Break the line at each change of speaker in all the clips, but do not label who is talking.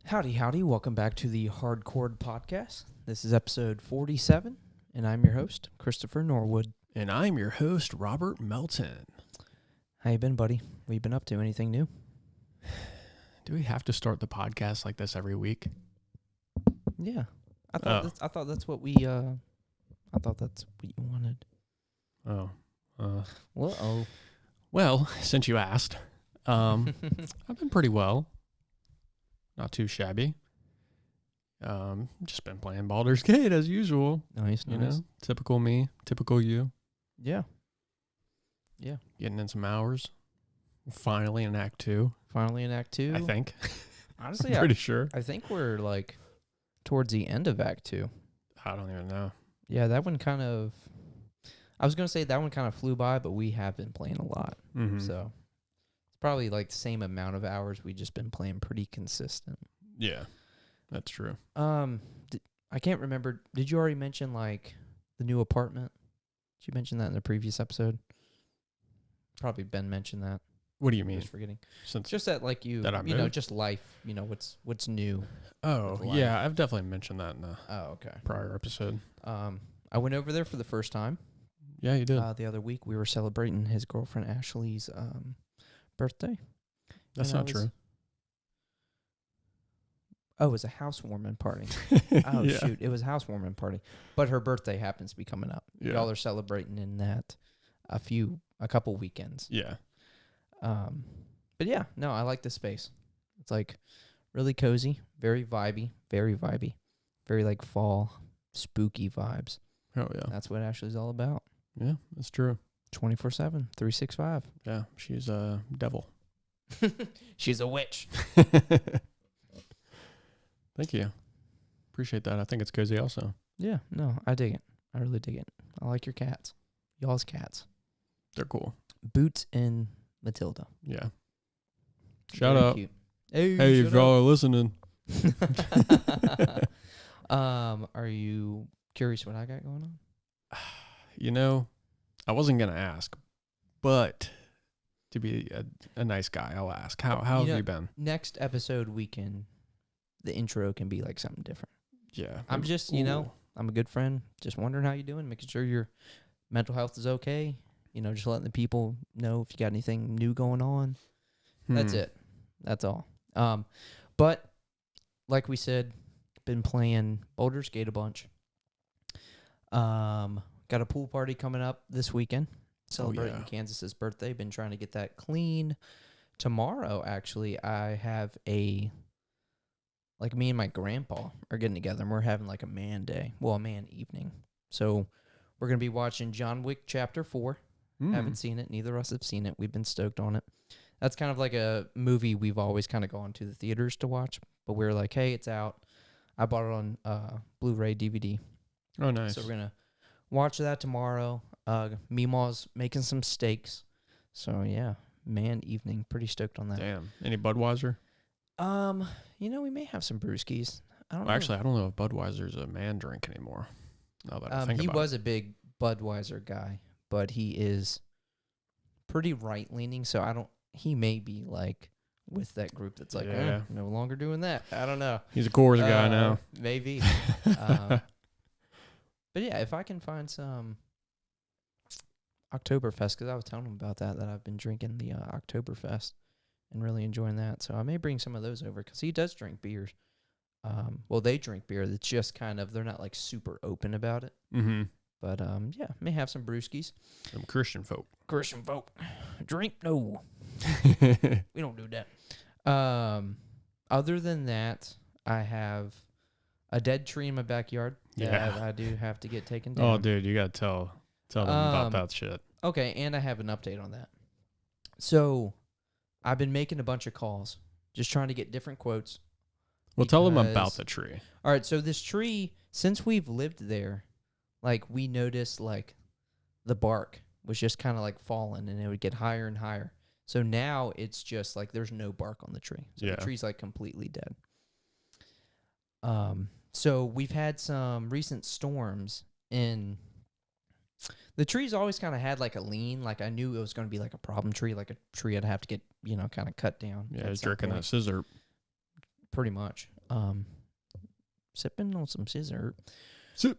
Howdy, howdy. Welcome back to the Hardcore Podcast. This is episode 47, and I'm your host, Christopher Norwood.
And I'm your host, Robert Melton.
How you been, buddy? What you been up to? Anything new?
Do we have to start the podcast like this every week?
Yeah. I thought that's what we I thought that's what you wanted.
Well, since you asked, I've been pretty well. Not too shabby. Just been playing Baldur's Gate as usual.
Nice.
You know, typical me, typical you.
Yeah.
Getting in some hours. Finally in Act 2.
Finally in Act 2.
I think.
Honestly,
I'm pretty sure.
I think we're like towards the end of Act 2.
I don't even know.
Yeah, that one kind of... I was going to say that one kind of flew by, but we have been playing a lot.
Mm-hmm.
So it's probably like the same amount of hours. We've just been playing pretty consistent.
Yeah, that's true.
I can't remember. Did you already mention like the new apartment? Did you mention that in the previous episode? Probably Ben mentioned that.
What do you mean?
Just forgetting.
Since
Just that like you know, just life, you know, what's new.
Oh, yeah, I've definitely mentioned that in the
Okay.
prior episode.
I went over there for the first time.
Yeah, you did.
The other week we were celebrating his girlfriend Ashley's birthday.
That's not true.
Oh, it was a housewarming party. Oh,
yeah.
shoot. It was a housewarming party. But her birthday happens to be coming up.
Yeah.
Y'all are celebrating in that a couple weekends.
Yeah.
But yeah, no, I like this space. It's like really cozy, very vibey, very like fall, spooky vibes.
Oh, yeah.
That's what Ashley's all about.
Yeah, that's true.
24/7, 365.
Yeah, she's a devil.
She's a witch.
Thank you. Appreciate that. I think it's cozy also.
Yeah, no, I dig it. I really dig it. I like your cats. Y'all's cats.
They're cool.
Boots and Matilda.
Yeah. Shout
Very
out.
cute.
Hey, if y'all are listening.
Are you curious what I got going on?
You know, I wasn't going to ask, but to be a nice guy, I'll ask. How have you been?
Next episode, the intro can be like something different.
Yeah.
I'm just, I'm a good friend. Just wondering how you're doing, making sure your mental health is okay. You know, just letting the people know if you got anything new going on. That's it. That's all. But like we said, been playing Baldur's Gate a bunch. Got a pool party coming up this weekend, celebrating Kansas's birthday. Been trying to get that clean. Tomorrow, actually, I have me and my grandpa are getting together, and we're having like a man day. Well, a man evening. So we're going to be watching John Wick Chapter 4. Haven't seen it. Neither of us have seen it. We've been stoked on it. That's kind of like a movie we've always kind of gone to the theaters to watch, but we're like, hey, it's out. I bought it on Blu-ray DVD.
Oh, nice.
So we're going to watch that tomorrow. Meemaw's making some steaks. So, yeah, man evening. Pretty stoked on that.
Damn. Any Budweiser?
We may have some brewskis. I don't know.
Actually, I don't know if Budweiser's a man drink anymore. Now that I think
he
about
was a big Budweiser guy, but he is pretty right-leaning, so he may be like with that group that's like, no longer doing that. I don't know.
He's a Coors guy now.
Maybe. But yeah, if I can find some Oktoberfest, because I was telling him about that I've been drinking the Oktoberfest and really enjoying that. So I may bring some of those over because he does drink beers. They drink beer that's just kind of, they're not like super open about it.
Mm-hmm.
But may have some brewskis.
Some Christian folk.
Drink? No. We don't do that. Other than that, I have a dead tree in my backyard that I do have to get taken down.
Oh, dude, you got to tell them about that shit.
Okay, and I have an update on that. So I've been making a bunch of calls, just trying to get different quotes.
Well, tell them about the tree.
All right, so this tree, since we've lived there, like we noticed like the bark was just kind of like falling and it would get higher and higher. So now it's just like there's no bark on the tree. So the tree's like completely dead. So we've had some recent storms in the tree's always kind of had like a lean, like I knew it was going to be like a problem tree, like a tree I'd have to get, kind of cut down.
Yeah, I was jerking that scissor.
Pretty much. sipping on some scissor.
Sip.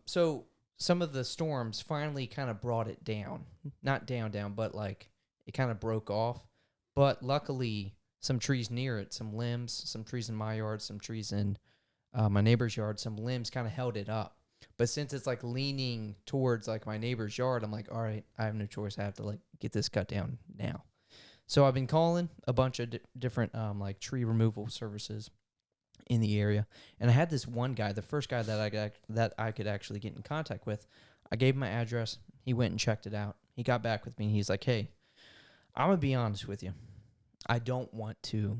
So some of the storms finally kind of brought it down. Not down, but like it kind of broke off. But luckily, some trees near it, some limbs, some trees in my yard, some trees in my neighbor's yard, some limbs kind of held it up. But since it's like leaning towards like my neighbor's yard, I'm like, all right, I have no choice. I have to like get this cut down now. So I've been calling a bunch of different like tree removal services in the area, and I had this one guy, the first guy that I could actually get in contact with. I gave him my address. He went and checked it out. He got back with me. He's like, "Hey, I'm gonna be honest with you. I don't want to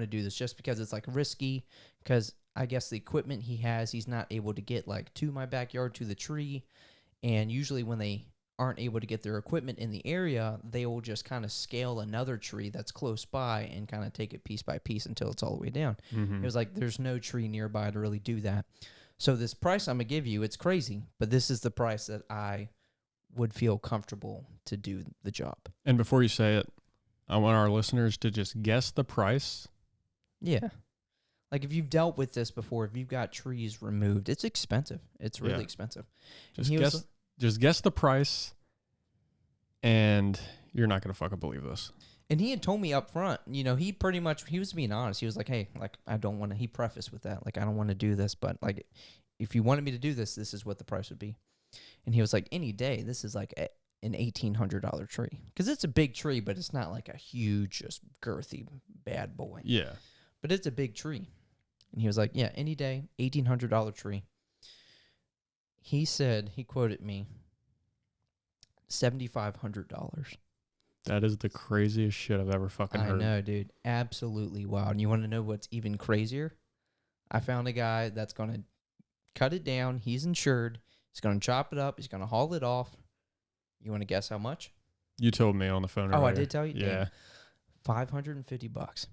do this just because it's like risky. Because I guess the equipment he has, he's not able to get like to my backyard to the tree, and usually when they aren't able to get their equipment in the area, they will just kind of scale another tree that's close by and kind of take it piece by piece until it's all the way down." It was like, there's no tree nearby to really do that. So this price I'm going to give you, it's crazy, but this is the price that I would feel comfortable to do the job.
And before you say it, I want our listeners to just guess the price.
Yeah. Like if you've dealt with this before, if you've got trees removed, it's expensive. It's really expensive.
Just guess the price, and you're not going to fucking believe this.
And he had told me up front, he was being honest. He was like, hey, like, I don't want to, he prefaced with that, like, I don't want to do this, but like, if you wanted me to do this, this is what the price would be. And he was like, any day, this is like an $1,800 tree. Because it's a big tree, but it's not like a huge, just girthy bad boy.
Yeah.
But it's a big tree. And he was like, yeah, any day, $1,800 tree. He said, he quoted me, $7,500.
That is the craziest shit I've ever fucking heard.
I know, dude. Absolutely wild. And you want to know what's even crazier? I found a guy that's going to cut it down. He's insured. He's going to chop it up. He's going to haul it off. You want to guess how much?
You told me on the phone earlier.
Oh, I did tell you?
Yeah.
Damn. $550.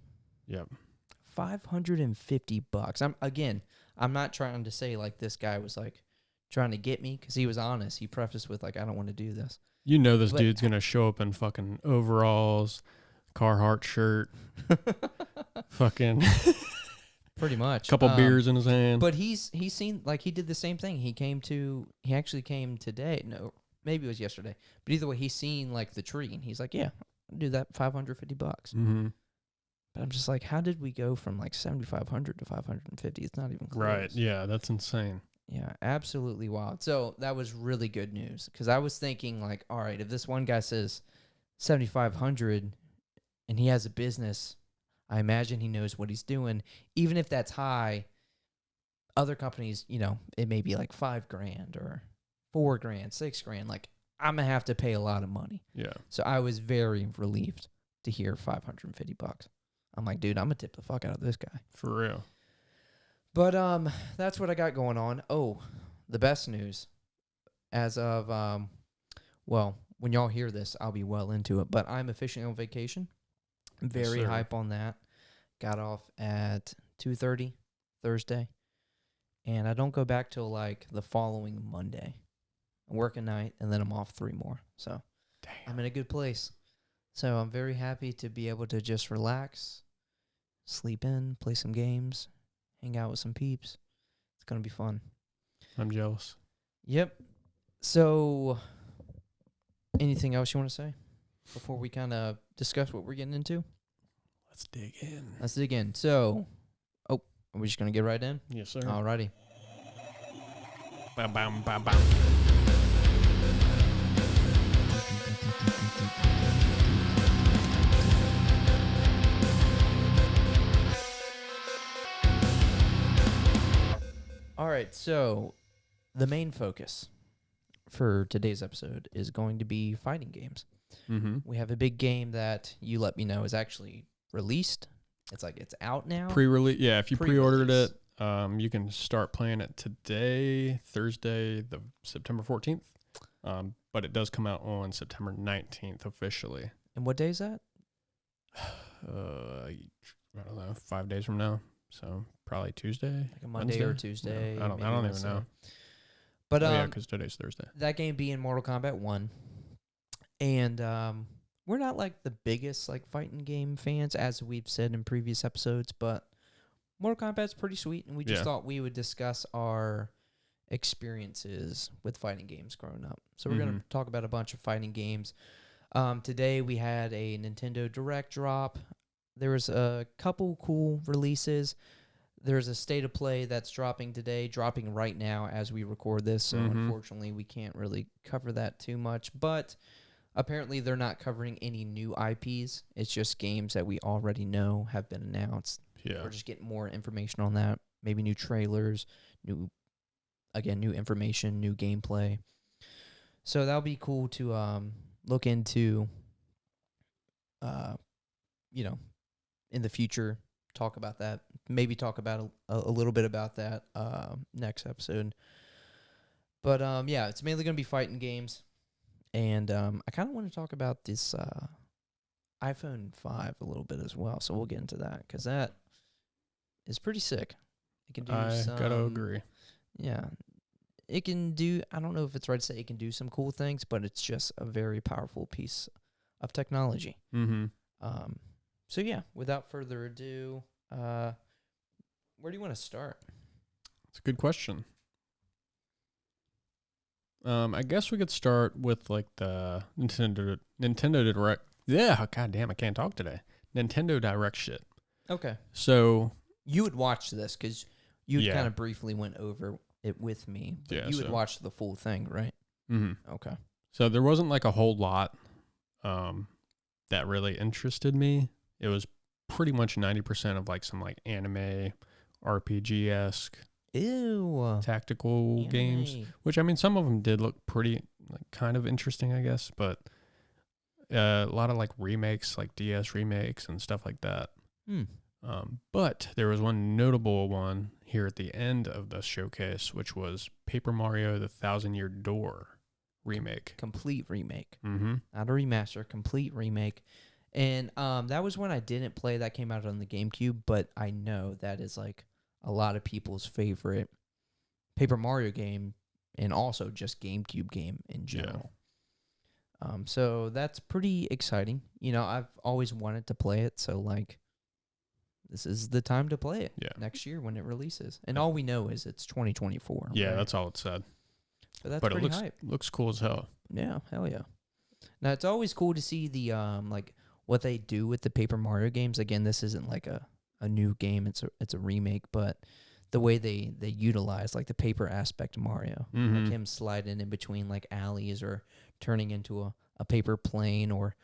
Yep.
$550. I'm not trying to say like this guy was like trying to get me, because he was honest. He prefaced with like, I don't want to do this.
You know this dude's going to show up in fucking overalls, Carhartt shirt, fucking
pretty much.
Couple beers in his hand.
But he's seen, like, he did the same thing. He actually came today. No, maybe it was yesterday. But either way, he's seen like the tree, and he's like, yeah, I'll do that, $550.
Mm-hmm.
But I'm just like, how did we go from like 7,500 to 550? It's not even close.
Right. Yeah, that's insane.
Yeah, absolutely wild. So that was really good news, because I was thinking like, all right, if this one guy says 7,500 and he has a business, I imagine he knows what he's doing. Even if that's high, other companies, it may be like $5,000 or $4,000, $6,000. Like, I'm gonna have to pay a lot of money.
Yeah.
So I was very relieved to hear $550. I'm like, dude, I'm gonna tip the fuck out of this guy.
For real.
But that's what I got going on. Oh, the best news. As of, when y'all hear this, I'll be well into it. But I'm officially on vacation. I'm very hype on that. Got off at 2:30 Thursday. And I don't go back till like the following Monday. I work a night, and then I'm off 3 more. So I'm in a good place. So I'm very happy to be able to just relax, sleep in, play some games, hang out with some peeps. It's going to be fun.
I'm jealous.
Yep. So, anything else you want to say before we kind of discuss what we're getting into?
Let's dig in.
So, are we just going to get right in?
Yes, sir.
Alrighty.
Bam, bam, bam, bam.
All right, so the main focus for today's episode is going to be fighting games.
Mm-hmm.
We have a big game that you let me know is actually released. It's like it's out now.
Pre-release, yeah. If you pre-ordered it, you can start playing it today, Thursday, the September 14th. But it does come out on September 19th officially.
And what day is that?
I don't know, 5 days from now. So probably Tuesday,
like a Monday or Tuesday.
No, I don't even know.
But
yeah, because today's Thursday.
That game being Mortal Kombat 1, and we're not like the biggest like fighting game fans, as we've said in previous episodes, but Mortal Kombat's pretty sweet, and we just thought we would discuss our experiences with fighting games growing up. So we're going to talk about a bunch of fighting games. Today we had a Nintendo Direct drop. There was a couple cool releases. There's a State of Play that's dropping today, dropping right now as we record this. So unfortunately, we can't really cover that too much. But apparently, they're not covering any new IPs. It's just games that we already know have been announced.
Yeah.
We're just getting more information on that. Maybe new trailers, new information, new gameplay. So that'll be cool to look into, in the future, talk about that. Maybe talk about a little bit about that next episode. But, it's mainly going to be fighting games. And I kind of want to talk about this iPhone 5 a little bit as well. So we'll get into that because that is pretty sick. It can do
gotta agree.
Yeah. It can do, I don't know if it's right to say it can do some cool things, but it's just a very powerful piece of technology. So, without further ado, where do you want to start?
It's a good question. I guess we could start with like the Nintendo Direct. Yeah, goddamn, I can't talk today. Nintendo Direct shit.
Okay.
So
you would watch this because you kind of briefly went over it with me. But you would watch the full thing, right? Okay.
So there wasn't like a whole lot that really interested me. It was pretty much 90% of like some like anime, RPG-esque.
Ew.
Tactical games, which I mean, some of them did look pretty, like, kind of interesting, I guess, but a lot of like remakes, like DS remakes and stuff like that. But there was one notable one here at the end of the showcase, which was Paper Mario: The Thousand-Year Door remake.
Complete remake. Not a remaster, complete remake. And that was one I didn't play. That came out on the GameCube, but I know that is like a lot of people's favorite Paper Mario game and also just GameCube game in general. So that's pretty exciting. You know, I've always wanted to play it, so like this is the time to play it next year when it releases. And all we know is it's 2024.
Yeah,
right?
that's all it said.
So that's
but
pretty
it
hype.
looks cool as hell.
Yeah, hell yeah. Now it's always cool to see the like what they do with the Paper Mario games. Again, this isn't like a new game, it's a remake, but the way they utilize like the paper aspect of Mario, like him sliding in between like alleys or turning into a paper plane, or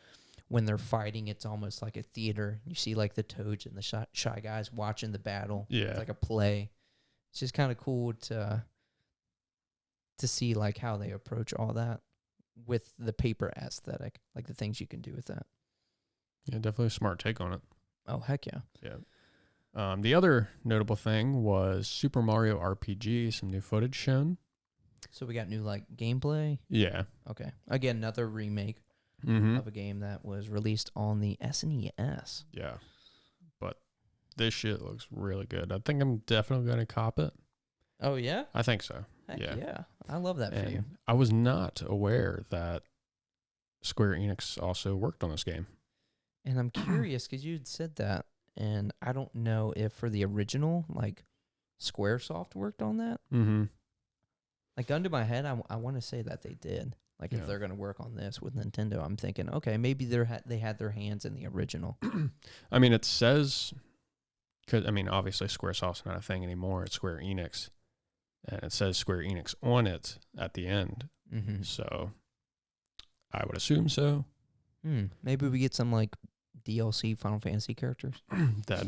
when they're fighting, it's almost like a theater. You see like the Toads and the Shy Guys watching the battle. It's like a play. It's just kind of cool to see like how they approach all that with the paper aesthetic, like the things you can do with that.
Yeah, definitely a smart take on it.
Oh, heck yeah.
Yeah. The other notable thing was Super Mario RPG, some new footage shown.
So we got new like gameplay?
Yeah.
Okay. Again, another remake of a game that was released on the SNES.
Yeah. But this shit looks really good. I think I'm definitely going to cop it.
Oh, yeah?
I think so.
Heck yeah. I love that for you.
I was not aware that Square Enix also worked on this game.
And I'm curious because you'd said that, and I don't know if for the original, like, Squaresoft worked on that. Like, under my head, I want to say that they did. Like, if they're going to work on this with Nintendo, I'm thinking, okay, maybe they had their hands in the original.
I mean, it says, because, I mean, obviously Squaresoft's not a thing anymore. It's Square Enix. And it says Square Enix on it at the end. So, I would assume so.
Maybe we get some, like, DLC Final Fantasy characters.
That'd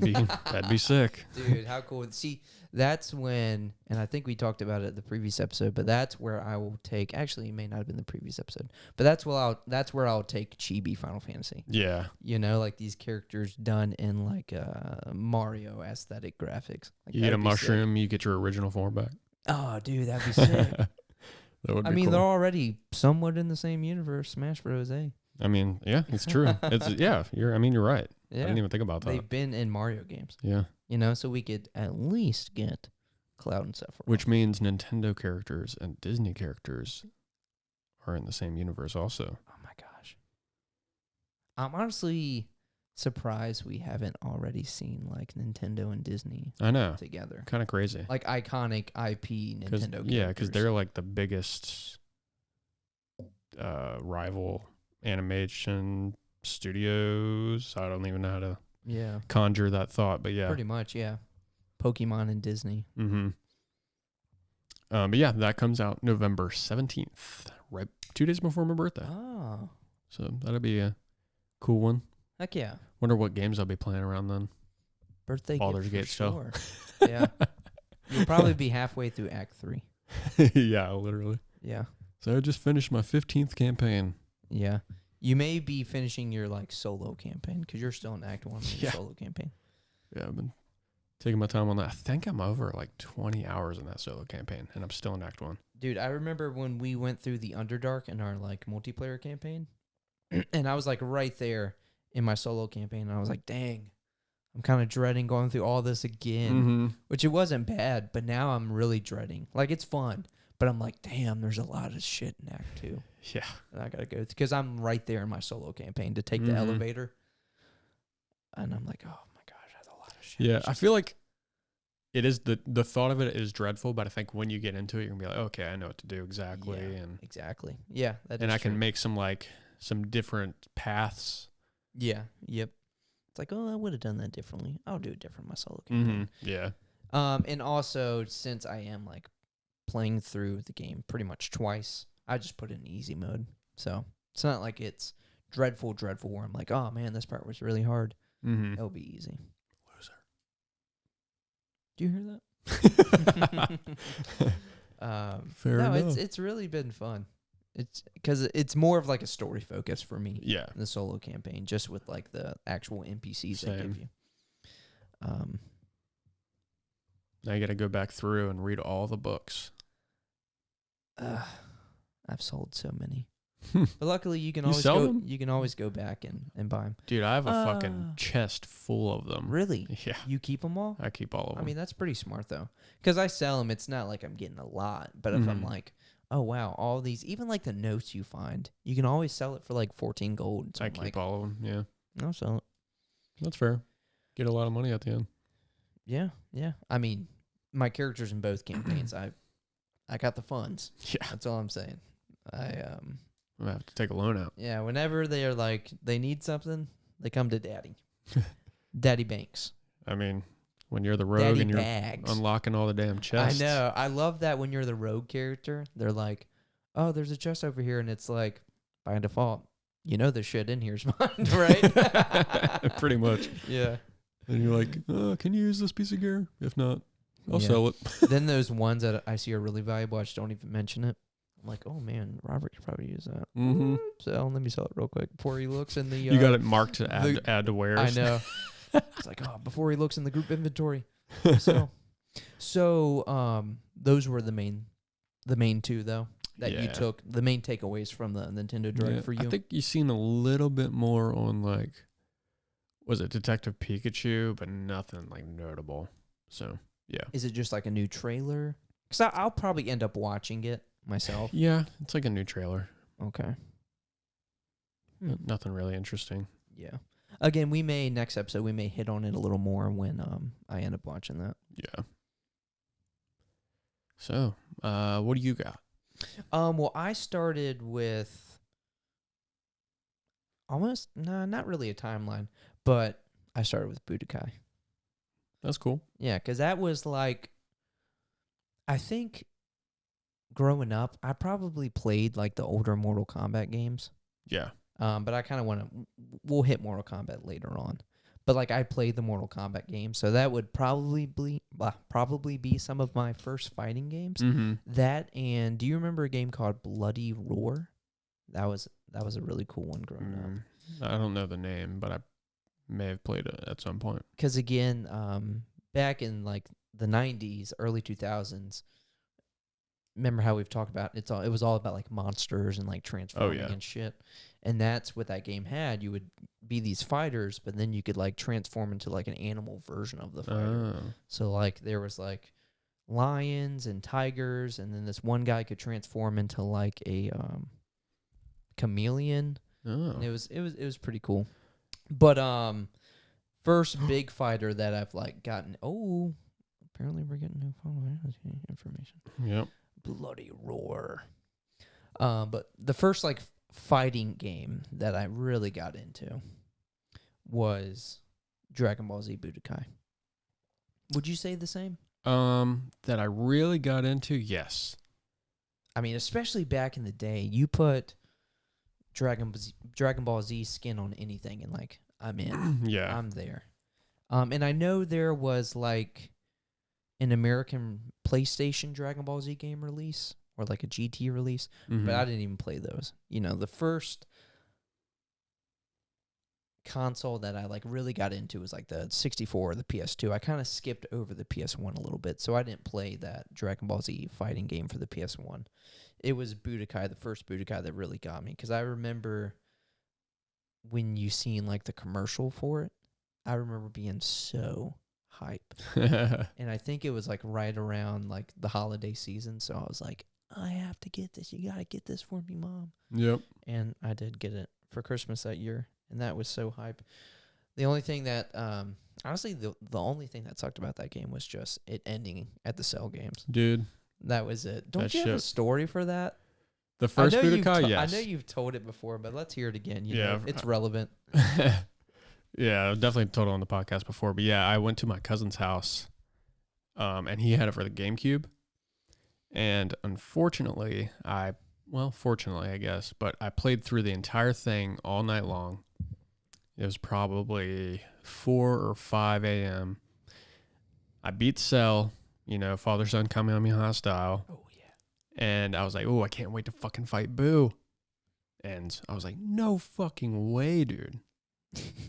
be sick.
Dude, how cool. See, that's when, and I think we talked about it at the previous episode, but that's where I will take, actually it may not have been the previous episode, but that's where I'll take Chibi Final Fantasy.
Yeah.
You know, like these characters done in like Mario aesthetic graphics. Like,
you get a mushroom, you get your original form back.
Oh, dude, that'd be sick.
That would be
cool.
they're
already somewhat in the same universe, Smash Bros.
I mean, yeah, it's true. You're right. Yeah. I didn't even think about that.
They've been in Mario games.
Yeah.
You know, so we could at least get Cloud and Sephiroth.
Which means Nintendo characters and Disney characters are in the same universe also.
Oh my gosh. I'm honestly surprised we haven't already seen like Nintendo and Disney
I know.
together.
Kind of crazy.
Like iconic IP Nintendo characters.
Yeah, because they're like the biggest rival animation studios. I don't even know how to conjure that thought, but yeah.
Pretty much, yeah. Pokemon and Disney.
Mm-hmm. But yeah, that comes out November 17th, right 2 days before my birthday.
Oh.
So that'll be a cool one.
Heck yeah.
Wonder what games I'll be playing around then.
Birthday
Baldur's
gift
Gate
for sure. Yeah. You'll probably be halfway through Act 3.
Yeah, literally.
Yeah.
So I just finished my 15th campaign.
Yeah. You may be finishing your like solo campaign because you're still in Act 1 of your solo campaign.
Yeah, I've been taking my time on that. I think I'm over like 20 hours in that solo campaign, and I'm still in Act 1.
Dude, I remember when we went through the Underdark in our like multiplayer campaign, and I was like right there in my solo campaign, and I was like, dang, I'm kind of dreading going through all this again, which it wasn't bad, but now I'm really dreading. Like, it's fun, but I'm like, damn, there's a lot of shit in Act 2.
Yeah.
And I got to go because I'm right there in my solo campaign to take the elevator, and I'm like, oh my gosh, that's a lot of shit.
Yeah, I feel like it is the thought of it is dreadful, but I think when you get into it, you're gonna be like, okay, I know what to do exactly, and
exactly, yeah,
and I can make some different paths.
Yeah, yep. It's like, oh, I would have done that differently. I'll do it different in my solo campaign.
Yeah.
And also, since I am like playing through the game pretty much twice, I just put it in easy mode, so it's not like it's dreadful where I'm like, oh man, this part was really hard. It'll be easy. Do you hear that?
Fair enough.
It's really been fun. It's because it's more of like a story focus for me.
Yeah,
in the solo campaign, just with like the actual NPCs they give you.
Now you got to go back through and read all the books.
I've sold so many. But luckily, you can always go back and buy them.
Dude, I have a fucking chest full of them.
Really?
Yeah.
You keep them all?
I keep all of them.
I mean, that's pretty smart though, because I sell them. It's not like I'm getting a lot, but if I'm like, oh wow, all these, even like the notes you find, you can always sell it for like 14 gold. So
I keep all of them. Yeah,
I'll sell it.
That's fair. Get a lot of money at the end.
Yeah, yeah. I mean, my characters in both campaigns, I got the funds.
Yeah,
that's all I'm saying.
I have to take a loan out.
Yeah, whenever they are like, they need something, they come to Daddy. Daddy Banks.
I mean, when you're the rogue
Daddy
and you're
bags.
unlocking all the damn chests.
I know. I love that when you're the rogue character, they're like, oh, there's a chest over here. And it's like, by default, you know the shit in here is mine, right?
Pretty much.
Yeah.
And you're like, can you use this piece of gear? If not, I'll sell it.
Then those ones that I see are really valuable, I just don't even mention it. I'm like, oh man, Robert could probably use that. So let me sell it real quick before he looks in the.
You got it marked to add to wares.
I know. It's like, oh, before he looks in the group inventory. So those were the main two though that you took, the main takeaways from the Nintendo Direct for you.
I think you've seen a little bit more on like, was it Detective Pikachu, but nothing like notable. So yeah.
Is it just like a new trailer? Because I'll probably end up watching it myself.
Yeah, it's like a new trailer.
Okay.
Nothing really interesting.
Yeah. Again, next episode we may hit on it a little more when I end up watching that.
Yeah. So, what do you got?
Well, I started with not really a timeline, but I started with Budokai.
That's cool.
Yeah, because that was like, I think growing up, I probably played like the older Mortal Kombat games.
Yeah.
But I kind of we'll hit Mortal Kombat later on. But like I played the Mortal Kombat games, so that would probably be some of my first fighting games. That, and do you remember a game called Bloody Roar? That was a really cool one growing up.
I don't know the name, but I may have played it at some point.
Because again, back in like the 90s, early 2000s, remember how we've talked about it was all about like monsters and like transforming and shit. And that's what that game had. You would be these fighters, but then you could like transform into like an animal version of the fighter. So like there was like lions and tigers, and then this one guy could transform into like a chameleon.
Oh.
And it was pretty cool. But first big fighter that I've like gotten. Oh, apparently we're getting new Final Fantasy information.
Yep.
Bloody roar. But the first like fighting game that I really got into was Dragon Ball Z Budokai. Would you say the same?
That I really got into, yes.
I mean, especially back in the day, you put Dragon Ball Z skin on anything, and like I'm in.
Yeah.
I'm there. And I know there was like an American PlayStation Dragon Ball Z game release or like a GT release, but I didn't even play those. You know, the first console that I like really got into was like the 64 or the PS2. I kind of skipped over the PS1 a little bit, so I didn't play that Dragon Ball Z fighting game for the PS1. It was Budokai, the first Budokai, that really got me, because I remember when you seen like the commercial for it, I remember being so hype. And I think it was like right around like the holiday season, so I was like, I have to get this. You got to get this for me, Mom.
Yep.
And I did get it for Christmas that year, and that was so hype. The only thing that, honestly, the only thing that sucked about that game was just it ending at the Cell games.
Dude.
That was it. Don't you have a story for that?
The first Budokai, yes.
I know you've told it before, but let's hear it again. You
Yeah.
know, it's relevant.
Yeah, I've definitely told it on the podcast before. But yeah, I went to my cousin's house, and he had it for the GameCube. And unfortunately, fortunately, I guess, but I played through the entire thing all night long. It was probably 4 or 5 a.m. I beat Cell, you know, father son Kamehameha style.
Oh, yeah.
And I was like, oh, I can't wait to fucking fight Boo. And I was like, no fucking way, dude.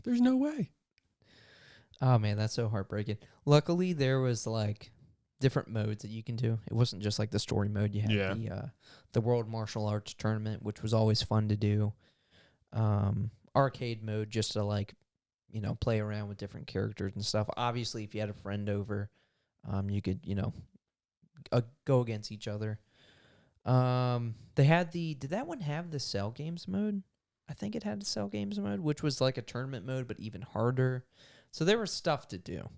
There's no way.
Oh, man, that's so heartbreaking. Luckily, there was like different modes that you can do. It wasn't just like the story mode. You had the World Martial Arts Tournament, which was always fun to do. Arcade mode, just to like, you know, play around with different characters and stuff. Obviously, if you had a friend over, you could, you know, go against each other. They had did that one have the Cell Games mode? I think it had the Cell Games mode, which was like a tournament mode, but even harder. So there was stuff to do.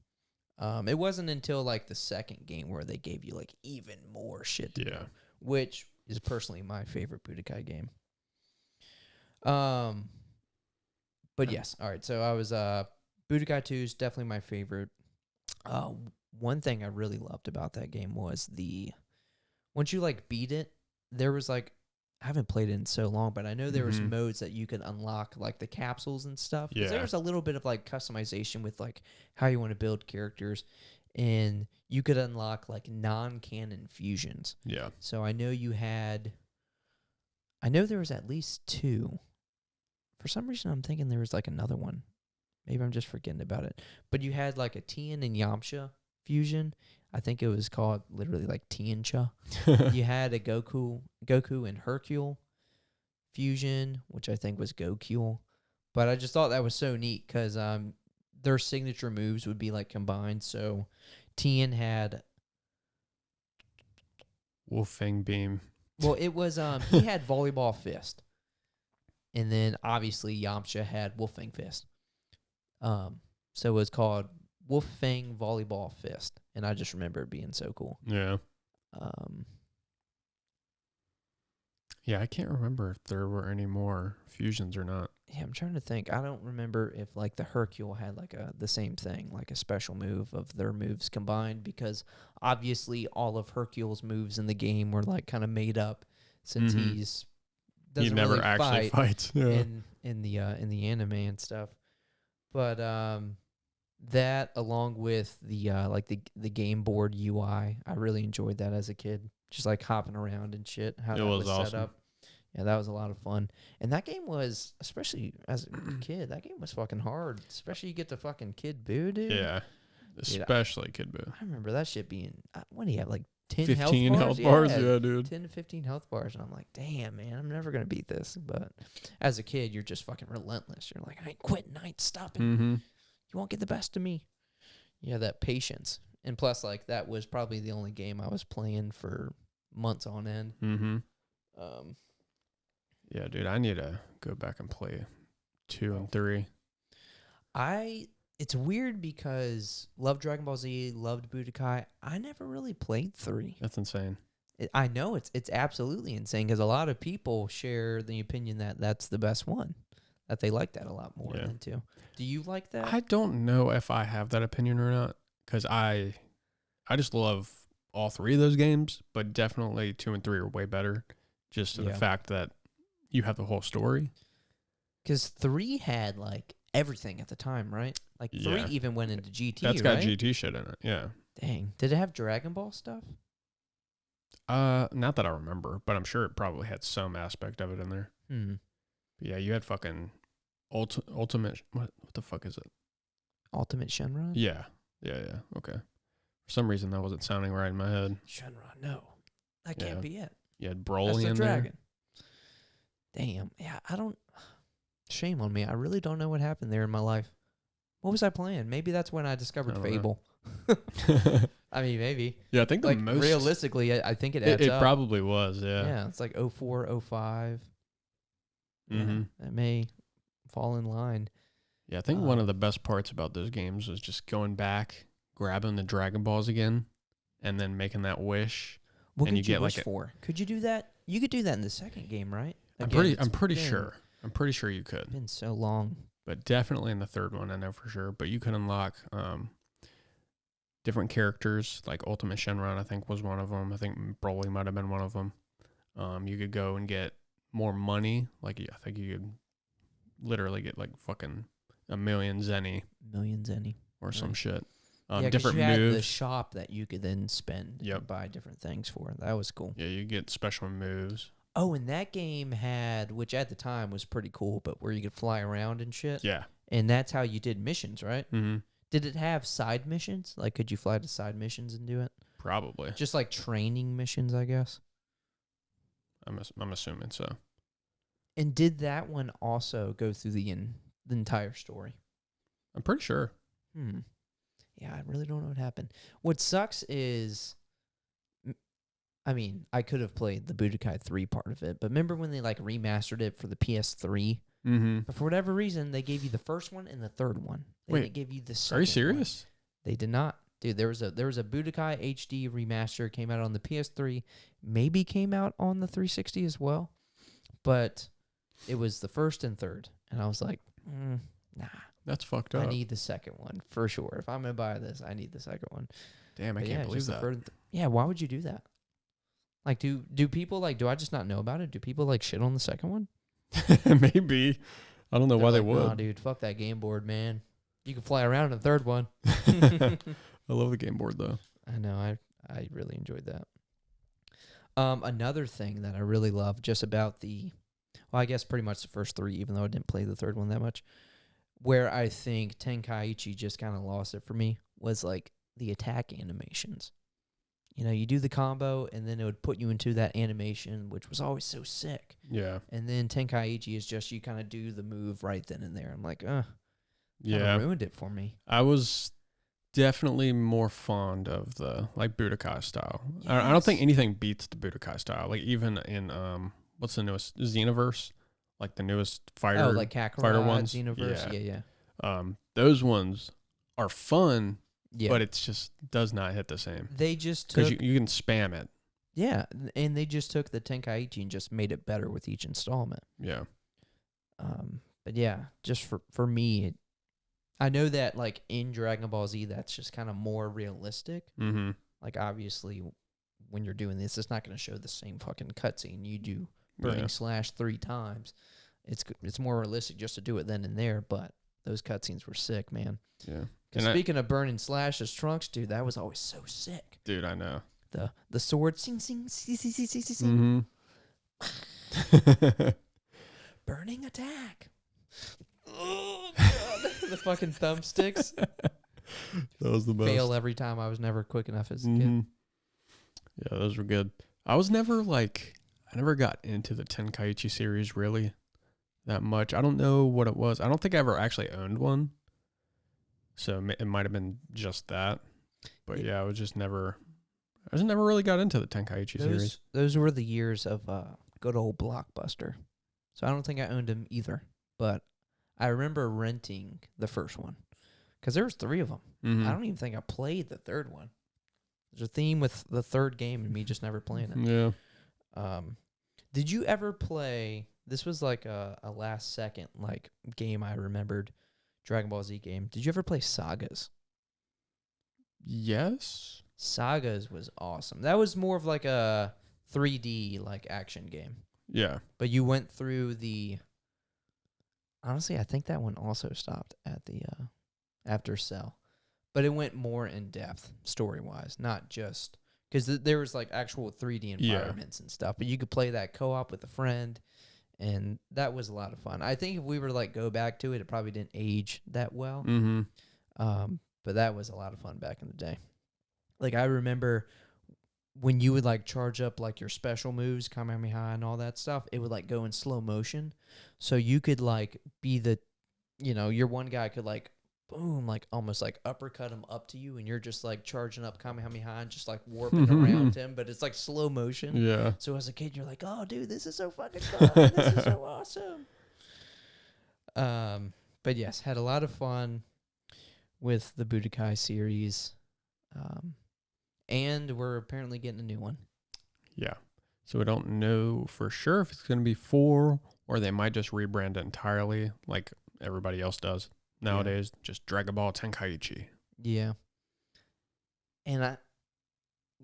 It wasn't until like the second game where they gave you like even more shit to do, which is personally my favorite Budokai game. But yes, all right. So I was Budokai 2 is definitely my favorite. One thing I really loved about that game was once you like beat it, there was like, I haven't played it in so long, but I know there was modes that you could unlock, like the capsules and stuff. Yeah. There's a little bit of like customization with like how you want to build characters, and you could unlock like non-canon fusions.
Yeah.
So I know there was at least 2. For some reason, I'm thinking there was like another one. Maybe I'm just forgetting about it. But you had like a Tien and Yamcha fusion. I think it was called literally like Tiancha. You had a Goku and Hercule fusion, which I think was Gokule. But I just thought that was so neat because their signature moves would be like combined. So Tien had
Wolfang Beam.
Well, it was he had Volleyball Fist. And then obviously Yamcha had Wolfang Fist. So it was called Wolfang Volleyball Fist, and I just remember it being so cool.
Yeah. Yeah, I can't remember if there were any more fusions or not.
Yeah, I'm trying to think. I don't remember if like the Hercule had like the same thing, like a special move of their moves combined, because obviously all of Hercule's moves in the game were like kind of made up since he never really actually fights in the anime and stuff. But that, along with the like the game board UI, I really enjoyed that as a kid. Just like hopping around and shit. How it was awesome. Set up. Yeah, that was a lot of fun. And that game was, especially as a kid, that game was fucking hard. Especially you get to fucking Kid Buu, dude.
Yeah, especially Kid Buu.
I remember that shit being, what do you have, like 10
15
health bars?
Yeah, dude.
10 to 15 health bars. And I'm like, damn, man, I'm never going to beat this. But as a kid, you're just fucking relentless. You're like, I ain't quitting. I ain't stopping. You won't get the best of me. You have that patience. And plus, like, that was probably the only game I was playing for months on end.
Yeah, dude, I need to go back and play 2 and 3.
It's weird because loved Dragon Ball Z, loved Budokai. I never really played 3.
That's insane.
I know it's absolutely insane because a lot of people share the opinion that that's the best one, that they like that a lot more than 2. Do you like that?
I don't know if I have that opinion or not because I just love all 3 of those games, but definitely 2 and 3 are way better just to the fact that you have the whole story.
Because 3 had like everything at the time, right? Like 3 even went into GT.
That's got GT shit in it. Yeah.
Dang. Did it have Dragon Ball stuff?
Not that I remember, but I'm sure it probably had some aspect of it in there. But yeah, you had fucking ultimate. What the fuck is it?
Ultimate Shenron?
Yeah. Okay. For some reason, that wasn't sounding right in my head.
Shenron, no, that can't be it.
You had Broly
That's the
in
dragon. There. Damn. Yeah, I don't. Shame on me. I really don't know what happened there in my life. What was I playing? Maybe that's when I discovered Fable. I mean, maybe.
Yeah, I think the
like,
most...
realistically, I think it adds up.
It probably was, yeah.
Yeah, it's like 04, 05.
Mm-hmm.
Yeah, it may fall in line.
Yeah, I think one of the best parts about those games was just going back, grabbing the Dragon Balls again, and then making that wish.
What
and
could you wish
like
for? Could you do that? You could do that in the second game, right?
I'm pretty sure. I'm pretty sure you could.
It's been so long.
But definitely in the third one, I know for sure. But you could unlock different characters, like Ultimate Shenron, I think, was one of them. I think Broly might have been one of them. You could go and get more money. Like, I think you could literally get, like, fucking a million Zenny. Or some shit. Different
you had
moves.
The shop that you could then spend and buy different things for. That was cool.
Yeah, you get special moves.
Oh, and that game had, which at the time was pretty cool, but where you could fly around and shit.
Yeah.
And that's how you did missions, right?
Mm-hmm.
Did it have side missions? Like, could you fly to side missions and do it?
Probably.
Just like training missions, I guess.
I'm assuming so.
And did that one also go through the entire story?
I'm pretty sure.
Yeah, I really don't know what happened. What sucks is, I mean, I could have played the Budokai 3 part of it, but remember when they like remastered it for the PS3?
Mm-hmm.
But for whatever reason, they gave you the first one and the third one. They didn't give you the second.
Are you serious?
One. They did not. Dude, there was a Budokai HD remaster, came out on the PS3, maybe came out on the 360 as well, but it was the first and third, and I was like, nah.
That's fucked up.
I need the second one for sure. If I'm gonna buy this, I need the second one.
Damn, I can't believe that.
Yeah, why would you do that? Like, do people like? Do I just not know about it? Do people like shit on the second one?
Maybe. I don't know why they would.
Nah, dude, fuck that game board, man. You can fly around in the third one.
I love the game board though.
I know. I really enjoyed that. Another thing that I really love just about I guess pretty much the first 3, even though I didn't play the third one that much, where I think Tenkaichi just kind of lost it for me was like the attack animations. You know, you do the combo, and then it would put you into that animation, which was always so sick.
Yeah.
And then Tenkaichi is just you kind of do the move right then and there. I'm like,
yeah,
ruined it for me.
I was definitely more fond of the like Budokai style.
Yes.
I don't think anything beats the Budokai style. Like even in what's the newest Xenoverse, like the newest fighter.
Oh, like Kakarot,
fighter ones.
Xenoverse. Yeah.
Those ones are fun.
Yeah.
But it's just does not hit the same.
They just took...
Because you can spam it.
Yeah, and they just took the Tenkaichi and just made it better with each installment.
Yeah.
But yeah, just for me, I know that like in Dragon Ball Z, that's just kind of more realistic.
Mm-hmm.
Like obviously, when you're doing this, it's not going to show the same fucking cutscene. You do Burning Slash 3 times. It's more realistic just to do it then and there, but those cutscenes were sick, man.
Yeah.
Because speaking of Burning Slash's Trunks, dude, that was always so sick.
Dude, I know.
The sword, sing, sing, sing, sing, sing, sing, sing.
Mm-hmm.
Burning attack. Oh, God. The fucking thumbsticks.
That was the best.
Fail every time. I was never quick enough as a kid.
Yeah, those were good. I never got into the Tenkaichi series really that much. I don't know what it was. I don't think I ever actually owned one. So it might have been just that. But yeah, I just never really got into the Tenkaichi series.
Those were the years of good old Blockbuster. So I don't think I owned them either. But I remember renting the first one because there was 3 of them.
Mm-hmm.
I don't even think I played the third one. There's a theme with the third game and me just never playing it.
Yeah.
Did you ever play? This was like a last second like game I remembered. Dragon Ball Z game. Did you ever play Sagas?
Yes.
Sagas was awesome. That was more of like a 3D like action game.
Yeah.
But you went through the. Honestly, I think that one also stopped at the after Cell, but it went more in depth story wise, not just because there was like actual 3D environments and stuff. But you could play that co-op with a friend, and that was a lot of fun. I think if we were to like go back to it, it probably didn't age that well.
Mm-hmm.
But that was a lot of fun back in the day. Like I remember when you would like charge up like your special moves, Kamehameha and all that stuff, it would like go in slow motion. So you could like be the, your one guy could like, boom, like almost like uppercut him up to you. And you're just like charging up Kamehameha and just like warping around him. But it's like slow motion.
Yeah.
So as a kid, you're like, oh, dude, this is so fucking fun. This is so awesome. But yes, had a lot of fun with the Budokai series. And we're apparently getting a new one.
Yeah. So we don't know for sure if it's going to be 4 or they might just rebrand it entirely like everybody else does nowadays. Yeah. Just Dragon Ball Tenkaichi.
Yeah. And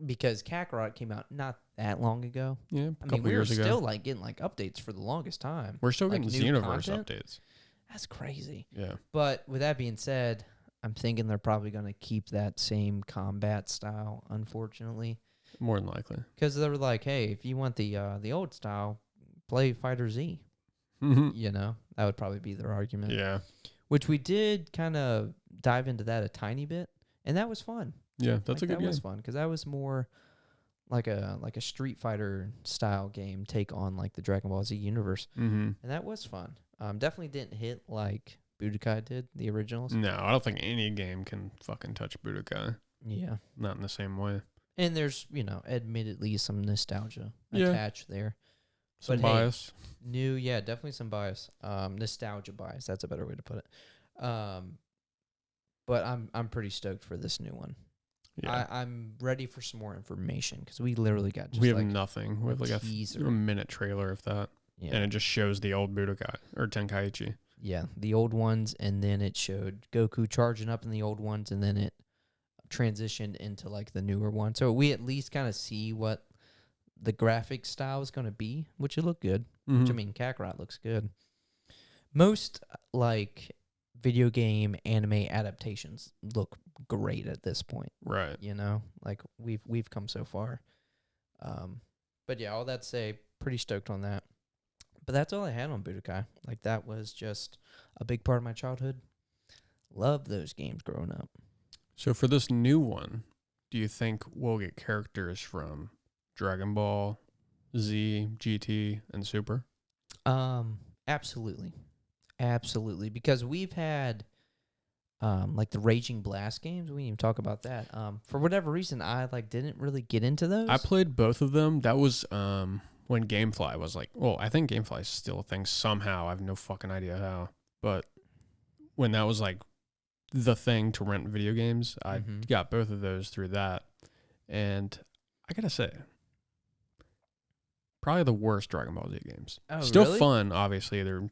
because Kakarot came out not that long ago.
Yeah, a couple years ago.
We were still like getting like updates for the longest time.
We're still getting Xenoverse
content.
Updates.
That's crazy.
Yeah.
But with that being said, I'm thinking they're probably going to keep that same combat style, unfortunately.
More than likely.
Because they were like, hey, if you want the old style, play Fighter Z.
Mm-hmm.
That would probably be their argument.
Yeah.
Which we did kind of dive into that a tiny bit, and that was fun.
Yeah, that's a good game.
That was fun, because that was more like a Street Fighter style game take on like the Dragon Ball Z universe.
Mm-hmm.
And that was fun. Definitely didn't hit like Budokai did, the originals.
No, I don't think any game can fucking touch Budokai.
Yeah.
Not in the same way.
And there's, admittedly some nostalgia attached there.
Some bias.
Hey, definitely some bias. Nostalgia bias, that's a better way to put it. But I'm pretty stoked for this new one. Yeah. I'm ready for some more information because we literally got
we have nothing. We have like a minute trailer of that. Yeah. And it just shows the old Budokai or Tenkaichi.
Yeah, the old ones, and then it showed Goku charging up in the old ones, and then it transitioned into like the newer one. So we at least kind of see what the graphic style is going to be, which it looked good.
Mm-hmm.
Which, I mean, Kakarot looks good. Most like video game anime adaptations look great at this point.
Right.
Like we've come so far. But yeah, all that to say, pretty stoked on that. But that's all I had on Budokai. Like, that was just a big part of my childhood. Loved those games growing up.
So for this new one, do you think we'll get characters from Dragon Ball, Z, GT, and Super?
Absolutely. Absolutely. Because we've had, like, the Raging Blast games. We didn't even talk about that. For whatever reason, I, didn't really get into those.
I played both of them. That was, when GameFly was like, well, I think GameFly is still a thing somehow. I have no fucking idea how. But when that was like the thing to rent video games, I got both of those through that. And I gotta say, probably the worst Dragon Ball Z games.
Oh,
still
really?
Fun, obviously. They're,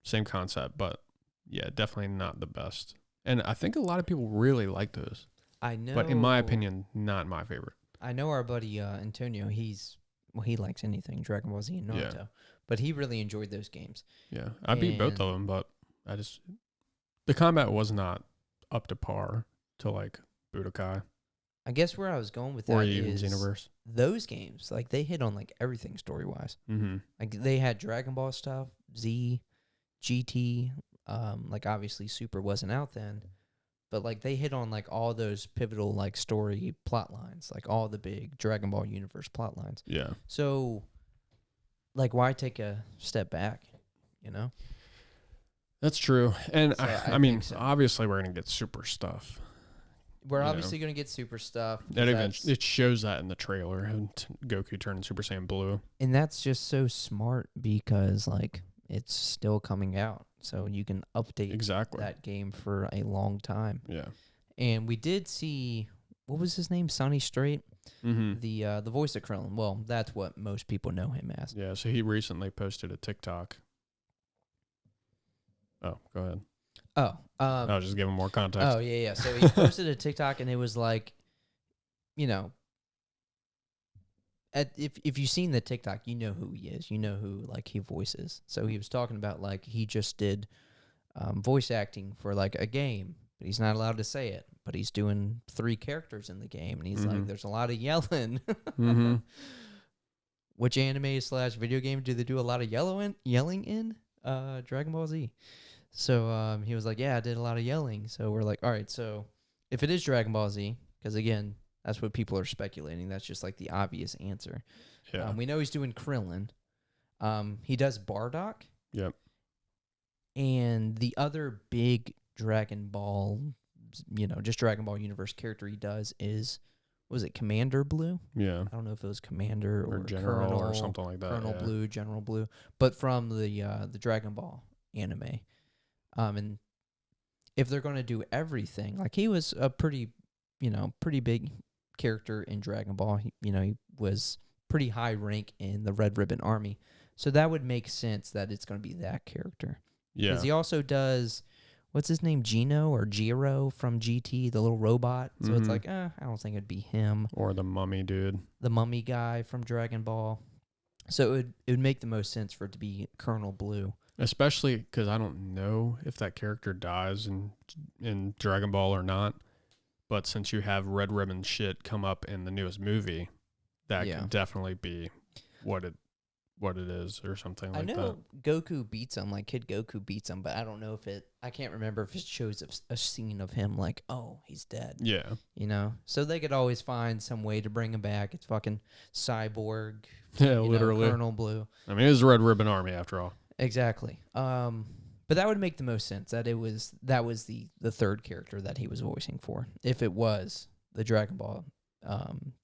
same concept, but yeah, definitely not the best. And I think a lot of people really like those.
I know.
But in my opinion, not my favorite.
I know our buddy Antonio, he likes anything Dragon Ball Z and Naruto. Yeah. But he really enjoyed those games.
Yeah. I beat both of them, but the combat was not up to par to like Budokai.
I guess where I was going with that is Xenoverse. Those games, like they hit on like everything story-wise.
Mm-hmm.
Like they had Dragon Ball stuff, Z, GT, like obviously Super wasn't out then. But, like, they hit on, like, all those pivotal, like, story plot lines. Like, all the big Dragon Ball universe plot lines.
Yeah.
So, like, why take a step back,
That's true. And,
so
I mean,
so.
Obviously we're going to get Super stuff.
We're obviously going to get super stuff.
It shows that in the trailer, and Goku turning Super Saiyan Blue.
And that's just so smart because, like, it's still coming out. So you can update that game for a long time.
Yeah.
And we did see, what was his name? Sonny Strait?
Mm-hmm.
The voice of Krillin. Well, that's what most people know him as.
Yeah, so he recently posted a TikTok. Oh, go ahead.
Oh.
I'll just give him more context.
Oh, yeah. So he posted a TikTok, and it was like, you know, if you've seen the TikTok, you know who he is. You know who, like, he voices. So he was talking about, like, he just did voice acting for, like, a game, but he's not allowed to say it. But he's doing 3 characters in the game, and he's like, there's a lot of yelling.
Mm-hmm.
Which anime / video game do they do a lot of yelling in? Dragon Ball Z. So he was like, yeah, I did a lot of yelling. So we're like, all right, so if it is Dragon Ball Z, because again, that's what people are speculating. That's just like the obvious answer.
Yeah.
We know he's doing Krillin. He does Bardock.
Yep.
And the other big Dragon Ball, just Dragon Ball Universe character he does is, was it Commander Blue?
Yeah.
I don't know if it was Commander or
General
Colonel,
or something like that.
Colonel Blue, General Blue, but from the Dragon Ball anime. And if they're going to do everything, like he was a pretty big character in Dragon Ball. He was pretty high rank in the Red Ribbon Army. So that would make sense that it's going to be that character.
Yeah.
Because he also does, what's his name, Gino or Jiro from GT, the little robot. So it's like, I don't think it'd be him.
Or the mummy dude.
The mummy guy from Dragon Ball. So it would make the most sense for it to be Colonel Blue.
Especially because I don't know if that character dies in Dragon Ball or not. But since you have Red Ribbon shit come up in the newest movie, that can definitely be what it is or something like that. I know
Goku beats him, like Kid Goku beats him, but I don't know if I can't remember if it shows a scene of him like, oh, he's dead.
Yeah.
So they could always find some way to bring him back. It's fucking Cyborg.
Yeah, literally.
Colonel Blue.
I mean, it was the Red Ribbon Army after all.
Exactly. But that would make the most sense that that was the third character that he was voicing for. If it was the Dragon Ball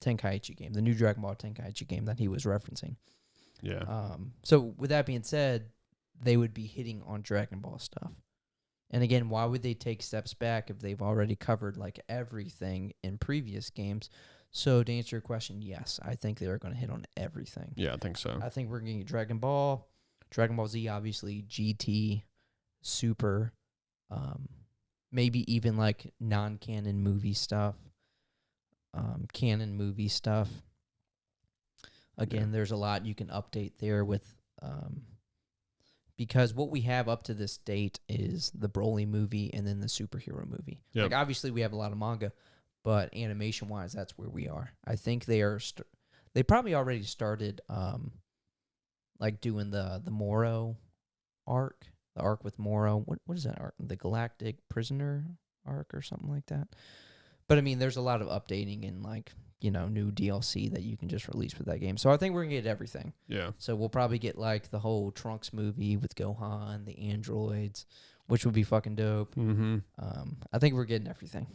Tenkaichi game, the new Dragon Ball Tenkaichi game that he was referencing.
Yeah.
So with that being said, they would be hitting on Dragon Ball stuff. And again, why would they take steps back if they've already covered like everything in previous games? So to answer your question, yes, I think they're going to hit on everything.
Yeah, I think so.
I think we're going to get Dragon Ball Z, obviously, GT, Super, maybe even like non-canon movie stuff, canon movie stuff. Again, there's a lot you can update there with, because what we have up to this date is the Broly movie and then the superhero movie.
Yep.
Like obviously we have a lot of manga, but animation-wise, that's where we are. I think they are. They probably already started, like doing the Moro arc, the arc with Moro. What is that arc? The Galactic Prisoner arc or something like that. But I mean, there's a lot of updating and like, new DLC that you can just release with that game. So I think we're going to get everything.
Yeah.
So we'll probably get like the whole Trunks movie with Gohan, the androids, which would be fucking dope.
Mm-hmm.
I think we're getting everything.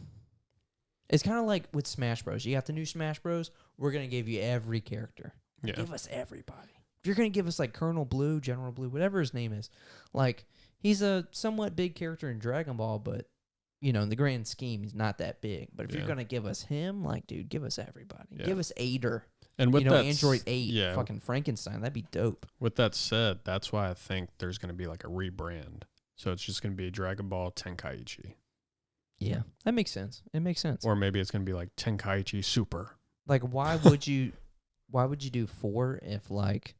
It's kind of like with Smash Bros. You got the new Smash Bros. We're going to give you every character.
Yeah.
Give us everybody. If you're going to give us like Colonel Blue, General Blue, whatever his name is, like he's a somewhat big character in Dragon Ball, but in the grand scheme, he's not that big. But if you're going to give us him, like, dude, give us everybody. Yeah. Give us Ader.
And with that,
Android 8, fucking Frankenstein. That'd be dope.
With that said, that's why I think there's going to be like a rebrand. So it's just going to be Dragon Ball Tenkaichi.
Yeah, that makes sense. It makes sense.
Or maybe it's going to be like Tenkaichi Super.
Like, why would you do 4 if like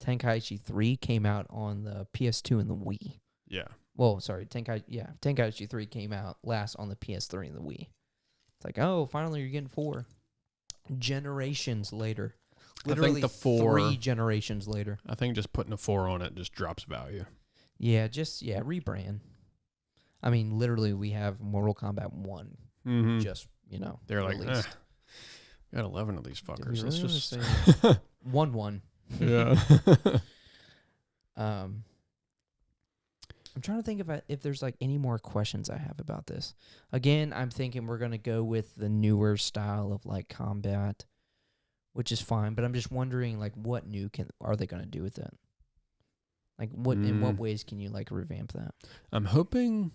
Tenkaichi 3 came out on the PS2 and the Wii?
Yeah.
Well, sorry, Tenkaichi 3 came out last on the PS3 and the Wii. It's like, oh, finally you're getting 4. Generations later. Literally
I think the 4,
3 generations later.
I think just putting a 4 on it just drops value.
Yeah, rebrand. I mean, literally we have Mortal Kombat 1.
Mm-hmm.
Just,
they're
released.
like, got 11 of these fuckers.
Really
Let's just
1-1.
Yeah.
I'm trying to think if there's like any more questions I have about this. Again, I'm thinking we're going to go with the newer style of like combat, which is fine, but I'm just wondering like what new are they going to do with it? Like what in what ways can you like revamp that?
I'm hoping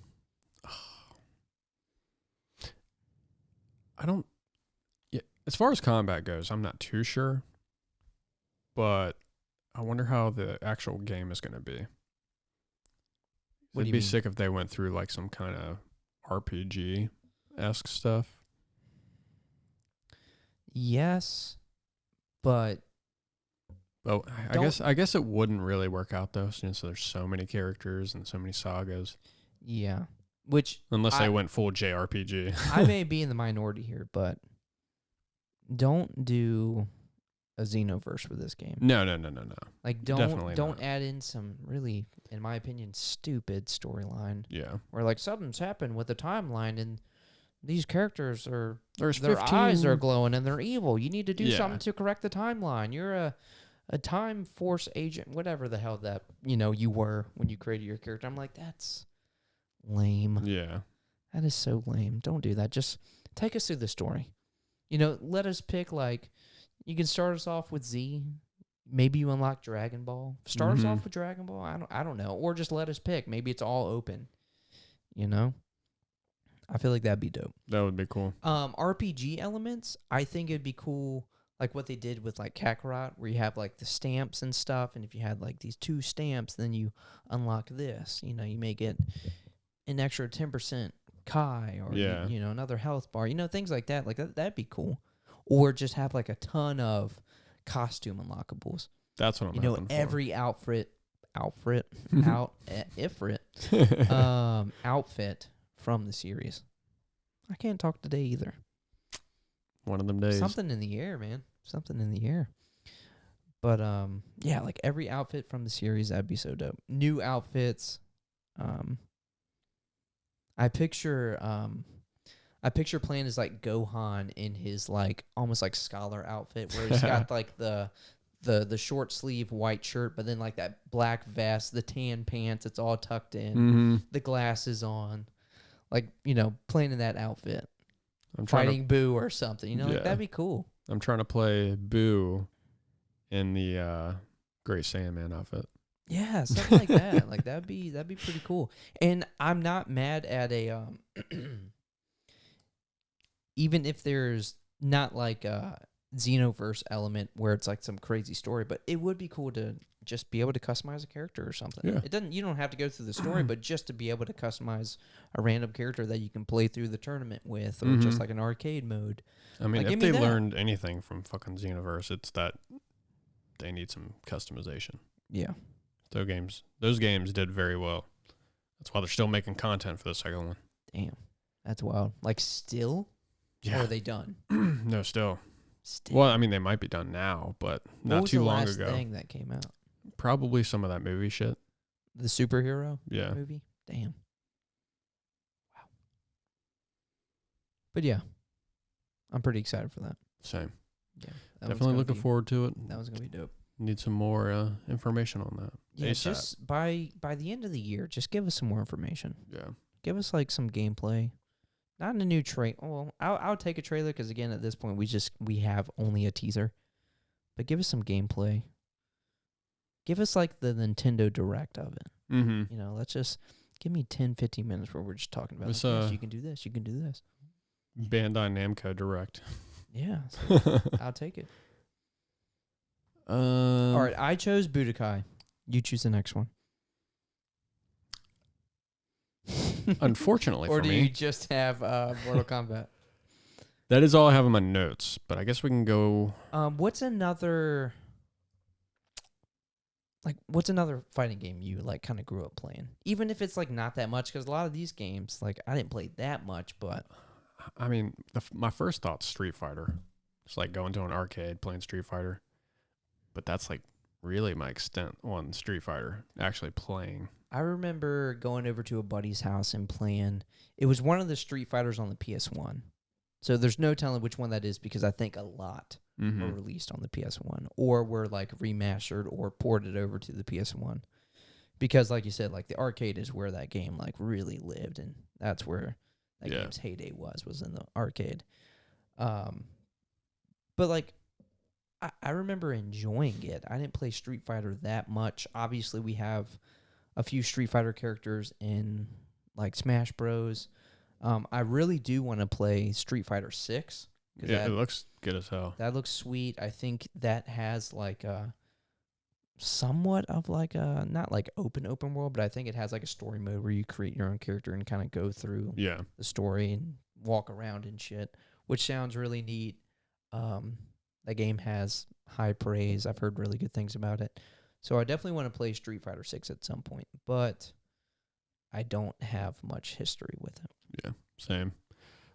as far as combat goes, I'm not too sure, but I wonder how the actual game is going to be. It'd be sick if they went through like some kind of RPG-esque stuff.
Yes, but
I guess it wouldn't really work out though, since there's so many characters and so many sagas.
Yeah,
unless they went full JRPG.
I may be in the minority here, but don't do a Xenoverse with this game.
No.
Like don't add in some really, in my opinion, stupid storyline.
Yeah.
Where like something's happened with the timeline and these characters their
15
eyes are glowing and they're evil. You need to do something to correct the timeline. You're a time force agent, whatever the hell that you were when you created your character. I'm like, that's lame.
Yeah.
That is so lame. Don't do that. Just take us through the story. Let us pick like. You can start us off with Z. Maybe you unlock Dragon Ball. Start us off with Dragon Ball. I don't know. Or just let us pick. Maybe it's all open. I feel like that'd be dope.
That would be cool.
RPG elements, I think it'd be cool, like what they did with like Kakarot, where you have like the stamps and stuff, and if you had like these 2 stamps, then you unlock this. You may get an extra 10% Kai, or another health bar. Things like that. Like that'd be cool. Or just have like a ton of costume unlockables.
That's what I'm hoping for.
Every outfit from the series. I can't talk today either.
One of them days.
Something in the air, man. Something in the air. But yeah, like every outfit from the series, that'd be so dope. New outfits. I picture playing as like Gohan in his like almost like scholar outfit where he's got like the short sleeve white shirt, but then like that black vest, the tan pants, it's all tucked in, the glasses on, like playing in that outfit. I'm fighting Boo or something, like that'd be cool.
I'm trying to play Boo in the Great Saiyaman outfit.
Yeah, something like that. Like that'd be pretty cool. And I'm not mad at a even if there's not like a Xenoverse element where it's like some crazy story, but it would be cool to just be able to customize a character or something. Yeah. You don't have to go through the story, but just to be able to customize a random character that you can play through the tournament with, or just like an arcade mode.
I mean, if they learned anything from fucking Xenoverse, it's that they need some customization.
Yeah.
Those games did very well. That's why they're still making content for the second one.
Damn. That's wild. Like still? Yeah. Or are they done?
No, still. Well, I mean, they might be done now, but not too long ago. What was the last
thing that came out?
Probably some of that movie shit.
The superhero movie? Damn. Wow. But yeah, I'm pretty excited for that.
Same. Yeah. Definitely looking forward to it.
That was going to be dope.
Need some more information on that.
Yeah, ASAP. Just by the end of the year, just give us some more information.
Yeah.
Give us like some gameplay. Not in a new trailer. Well, I'll take a trailer because again, at this point, we have only a teaser. But give us some gameplay. Give us like the Nintendo Direct of it.
Mm-hmm.
Let's just give me 10, 15 minutes where we're just talking about this, yes, you can do this, you can do this.
Bandai Namco Direct.
Yeah, I'll take it. All right, I chose Budokai. You choose the next one.
Unfortunately for me.
Or do you just have Mortal Kombat?
That is all I have in my notes, but I guess we can go...
What's another fighting game you like kind of grew up playing? Even if it's like not that much, because a lot of these games, like I didn't play that much, but...
I mean, my first thought's Street Fighter. It's like going to an arcade, playing Street Fighter. But that's like really my extent on Street Fighter, actually playing.
I remember going over to a buddy's house and playing. It was one of the Street Fighters on the PS1. So there's no telling which one that is because I think a lot were released on the PS1 or were like remastered or ported over to the PS1. Because like you said, like the arcade is where that game like really lived, and that's where that game's heyday was in the arcade. But like I remember enjoying it. I didn't play Street Fighter that much. Obviously, we have a few Street Fighter characters in like Smash Bros. I really do want to play Street Fighter 6.
Yeah, it looks good as hell.
That looks sweet. I think that has like a somewhat of like a, not like open world, but I think it has like a story mode where you create your own character and kind of go through the story and walk around and shit, which sounds really neat. The game has high praise. I've heard really good things about it. So I definitely want to play Street Fighter 6 at some point, but I don't have much history with it.
Yeah, same.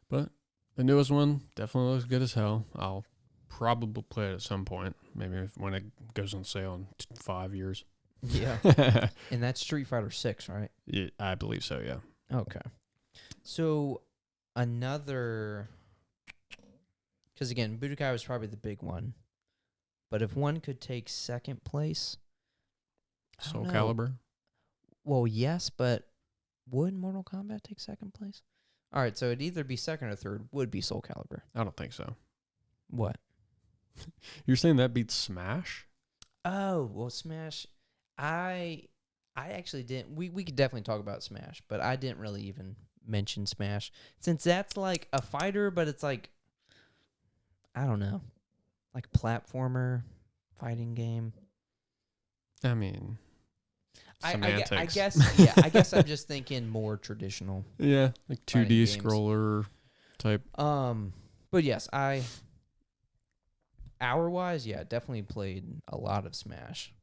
But the newest one definitely looks good as hell. I'll probably play it at some point, maybe when it goes on sale in 5 years.
Yeah. And that's Street Fighter 6, right?
Yeah, I believe so, yeah.
Okay. So another... Because, again, Budokai was probably the big one. But if one could take second place...
Soul Calibur?
Well, yes, but would Mortal Kombat take second place? All right, so it'd either be second or third. Would be Soul Calibur.
I don't think so.
What?
You're saying that beats Smash?
Oh, well, Smash... I actually didn't... We could definitely talk about Smash, but I didn't really even mention Smash. Since that's like a fighter, but it's like... I don't know. Like platformer, fighting game.
I mean...
Semantics. I guess I'm just thinking more traditional.
Yeah, like 2D scroller type.
But yes, hour-wise, definitely played a lot of Smash.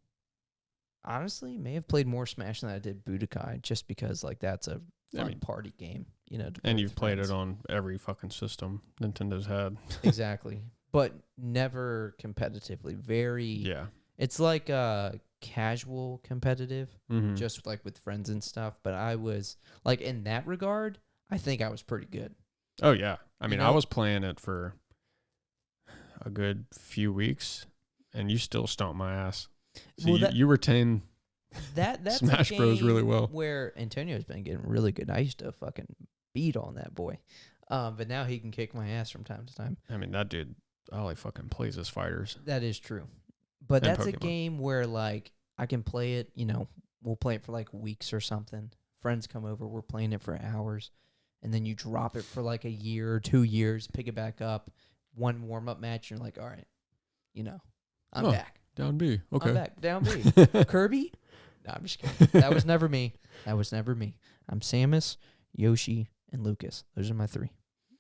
Honestly, may have played more Smash than I did Budokai, just because like that's a fun party game, you know.
And you've played it on every fucking system Nintendo's had.
Exactly, but never competitively. It's like casual competitive, just like with friends and stuff. But I was like, in that regard, I think I was pretty good.
Oh yeah, I mean, I was playing it for a good few weeks, and you still stomped my ass. So you retain
that's
Smash Bros really well.
Where Antonio's been getting really good. I used to fucking beat on that boy, but now he can kick my ass from time to time.
I mean, that dude, all he fucking plays is fighters.
That is true. But and that's Pokemon. A game where, like, I can play it, you know, we'll play it for, like, weeks or something. Friends come over, we're playing it for hours. And then you drop it for, like, a year or 2 years, pick it back up, one warm-up match, and you're like, all right, you know, I'm back.
Down B. Okay.
I'm back. Down B. Kirby? No, I'm just kidding. That was never me. I'm Samus, Yoshi, and Lucas. Those are my three.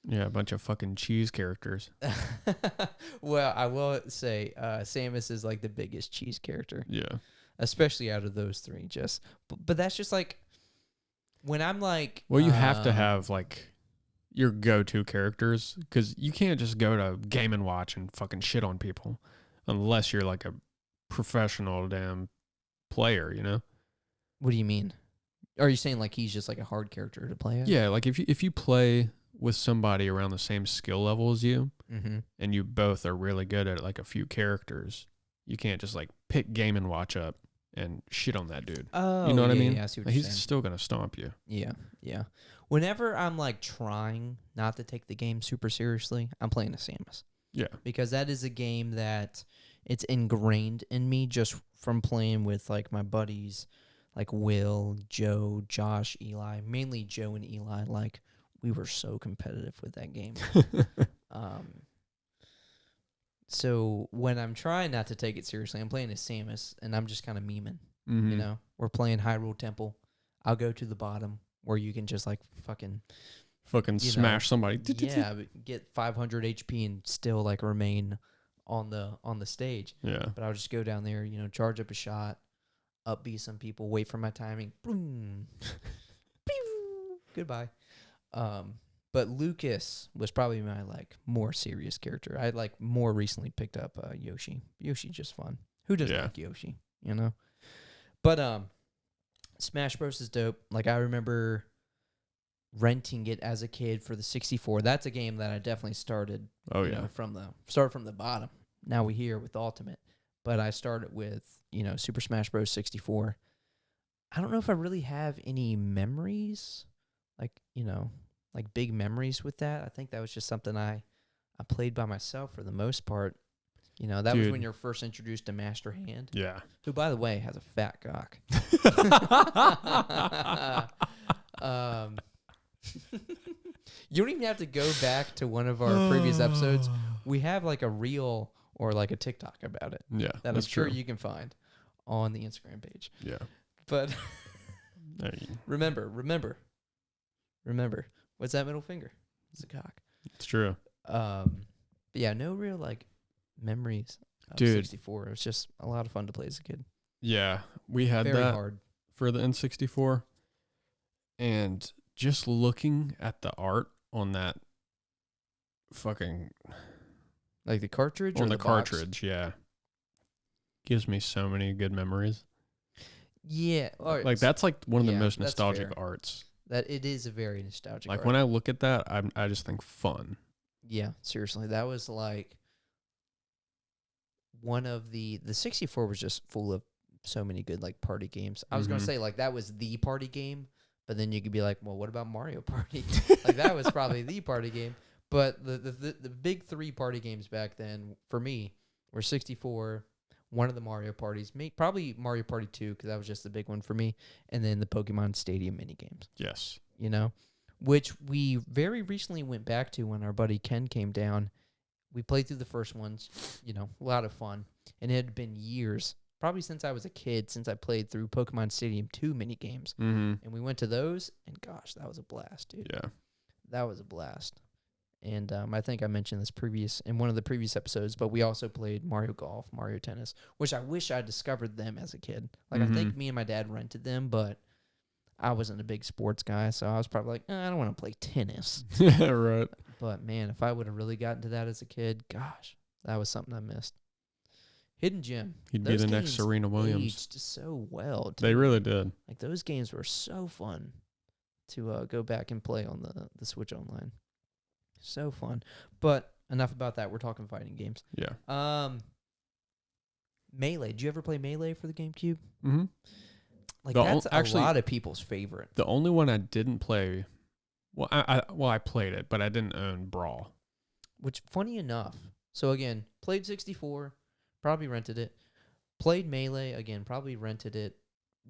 Yeah, a bunch of fucking cheese characters.
Well, I will say Samus is like the biggest cheese character.
Yeah.
Especially out of those three. But that's just like, when I'm like...
Well, you have to have like your go-to characters, because you can't just go to Game & Watch and fucking shit on people unless you're like a professional damn player, you know?
What do you mean? Are you saying like he's just like a hard character to play at?
Yeah, like if you play with somebody around the same skill level as you, and you both are really good at like a few characters, you can't just like pick Game & Watch up and shit on that dude.
Oh,
you know what I mean?
Yeah, I see what
like,
you're
he's
saying.
Still gonna stomp you.
Yeah. Whenever I'm like trying not to take the game super seriously, I'm playing a Samus.
Yeah.
Because that is a game that it's ingrained in me just from playing with like my buddies, like Will, Joe, Josh, Eli, mainly Joe and Eli. Like, we were so competitive with that game. So when I'm trying not to take it seriously, I'm playing as Samus, and I'm just kind of memeing. You know, we're playing Hyrule Temple. I'll go to the bottom where you can just like fucking
smash somebody.
Yeah, get 500 HP and still like remain on the stage.
Yeah. But
I'll just go down there, you know, charge up a shot, up B some people, wait for my timing. Boom. Goodbye. But Lucas was probably my like more serious character. I like more recently picked up Yoshi. Yoshi's just fun. Who doesn't like Yoshi, you know? But Smash Bros is dope. Like, I remember renting it as a kid for the 64. That's a game that I definitely started. You know, from the bottom. Now we here with Ultimate, but I started with, you know, Super Smash Bros 64. I don't know if I really have any memories, like, like big memories with that. I think that was just something I played by myself for the most part. That was when you're first introduced to Master Hand.
Yeah.
Who, by the way, has a fat cock. You don't even have to go back to one of our previous episodes. We have like a reel or like a TikTok about it.
Yeah.
That I'm sure you can find on the Instagram page.
Yeah.
But remember. What's that middle finger? It's a cock.
It's true.
But yeah, no real like memories of 64. It was just a lot of fun to play as a kid.
Yeah, we had
Very
that
hard.
For the N64, and just looking at the art on that fucking
like the cartridge
on
or
the
box?
cartridge, yeah, gives me so many good memories.
Yeah,
like that's like one of the most
that's
nostalgic
fair.
arts.
That it is a very nostalgic.
Like
art.
when I look at that, I just think fun.
Yeah, seriously, that was like one of the 64 was just full of so many good like party games. I was gonna say like that was the party game, but then you could be like, well, what about Mario Party? Like that was probably the party game. But the big three party games back then for me were 64, one of the Mario parties, probably Mario Party 2 because that was just the big one for me, and then the Pokemon Stadium mini games.
Yes,
which we very recently went back to when our buddy Ken came down. We played through the first ones, a lot of fun, and it had been years. Probably since I was a kid, since I played through Pokemon Stadium 2 mini games. And we went to those, and gosh, that was a blast, dude.
Yeah.
That was a blast. And I think I mentioned this in one of the previous episodes, but we also played Mario Golf, Mario Tennis, which I wish I discovered them as a kid. Like, I think me and my dad rented them, but I wasn't a big sports guy, so I was probably like, I don't want to play tennis.
Yeah, right.
But, man, if I would have really gotten to that as a kid, gosh, that was something I missed. Hidden Gem.
He'd be the next Serena Williams.
Aged so well.
They really did.
Like those games were so fun to go back and play on the Switch Online. So fun. But enough about that. We're talking fighting games.
Yeah.
Melee. Did you ever play Melee for the GameCube?
Mm-hmm.
Like that's actually a lot of people's favorite.
The only one I didn't play, I played it, but I didn't own Brawl.
Which, funny enough, so again, played 64. Probably rented it. Played Melee again. Probably rented it.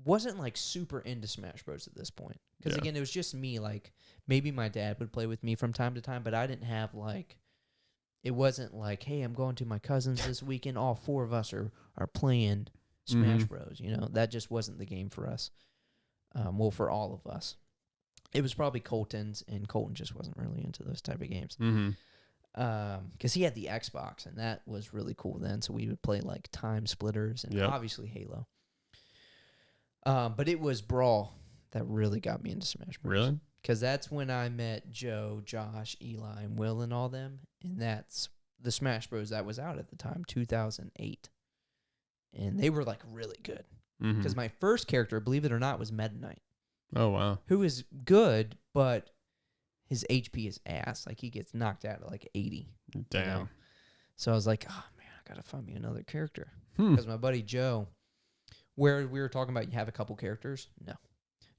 Wasn't like super into Smash Bros at this point because again, it was just me. Like maybe my dad would play with me from time to time, but I didn't have like. It wasn't like, hey, I'm going to my cousin's this weekend. All four of us are playing Smash Bros. That just wasn't the game for us. Well, for all of us, it was probably Colton's, and Colton just wasn't really into those type of games. Because he had the Xbox, and that was really cool then. So we would play like Time Splitters and obviously Halo. But it was Brawl that really got me into Smash Bros.
Really?
Because that's when I met Joe, Josh, Eli, and Will and all them. And that's the Smash Bros. That was out at the time, 2008. And they were like really good. Because my first character, believe it or not, was Meta Knight.
Oh, wow.
Who is good, but his HP is ass. Like, he gets knocked out at like 80.
Damn.
So I was like, oh, man, I got to find me another character. Because my buddy Joe, where we were talking about you have a couple characters. No.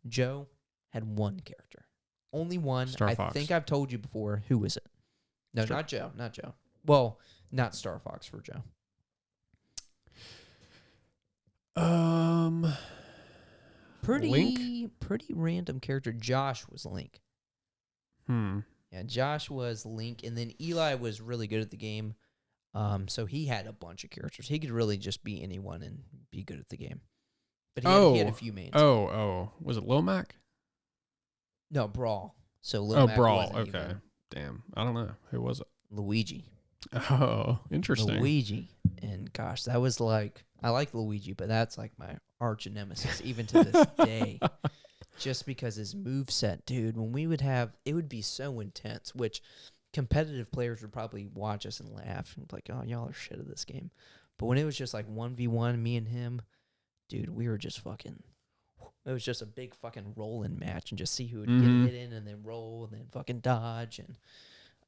Joe had one character. Only one.
Star Fox.
I think I've told you before. Who was it? No, not Joe. Not Joe. Well, not Star Fox for Joe. Pretty random character. Josh was Link. Yeah, Josh was Link, and then Eli was really good at the game. So he had a bunch of characters. He could really just be anyone and be good at the game. But he had a few mains.
Was it Lil Mac?
No, Brawl. So Lil Mac
Brawl.
wasn't
Okay.
even.
Damn. I don't know. Who was it?
Luigi.
Oh, interesting.
Luigi. And gosh, that was like, I like Luigi, but that's like my arch nemesis even to this day. Just because his moveset, dude, when we would have, it would be so intense, which competitive players would probably watch us and laugh and be like, oh, y'all are shit at this game. But when it was just like 1v1, me and him, dude, we were just fucking, it was just a big fucking rolling match and just see who would get hit in and then roll and then fucking dodge. And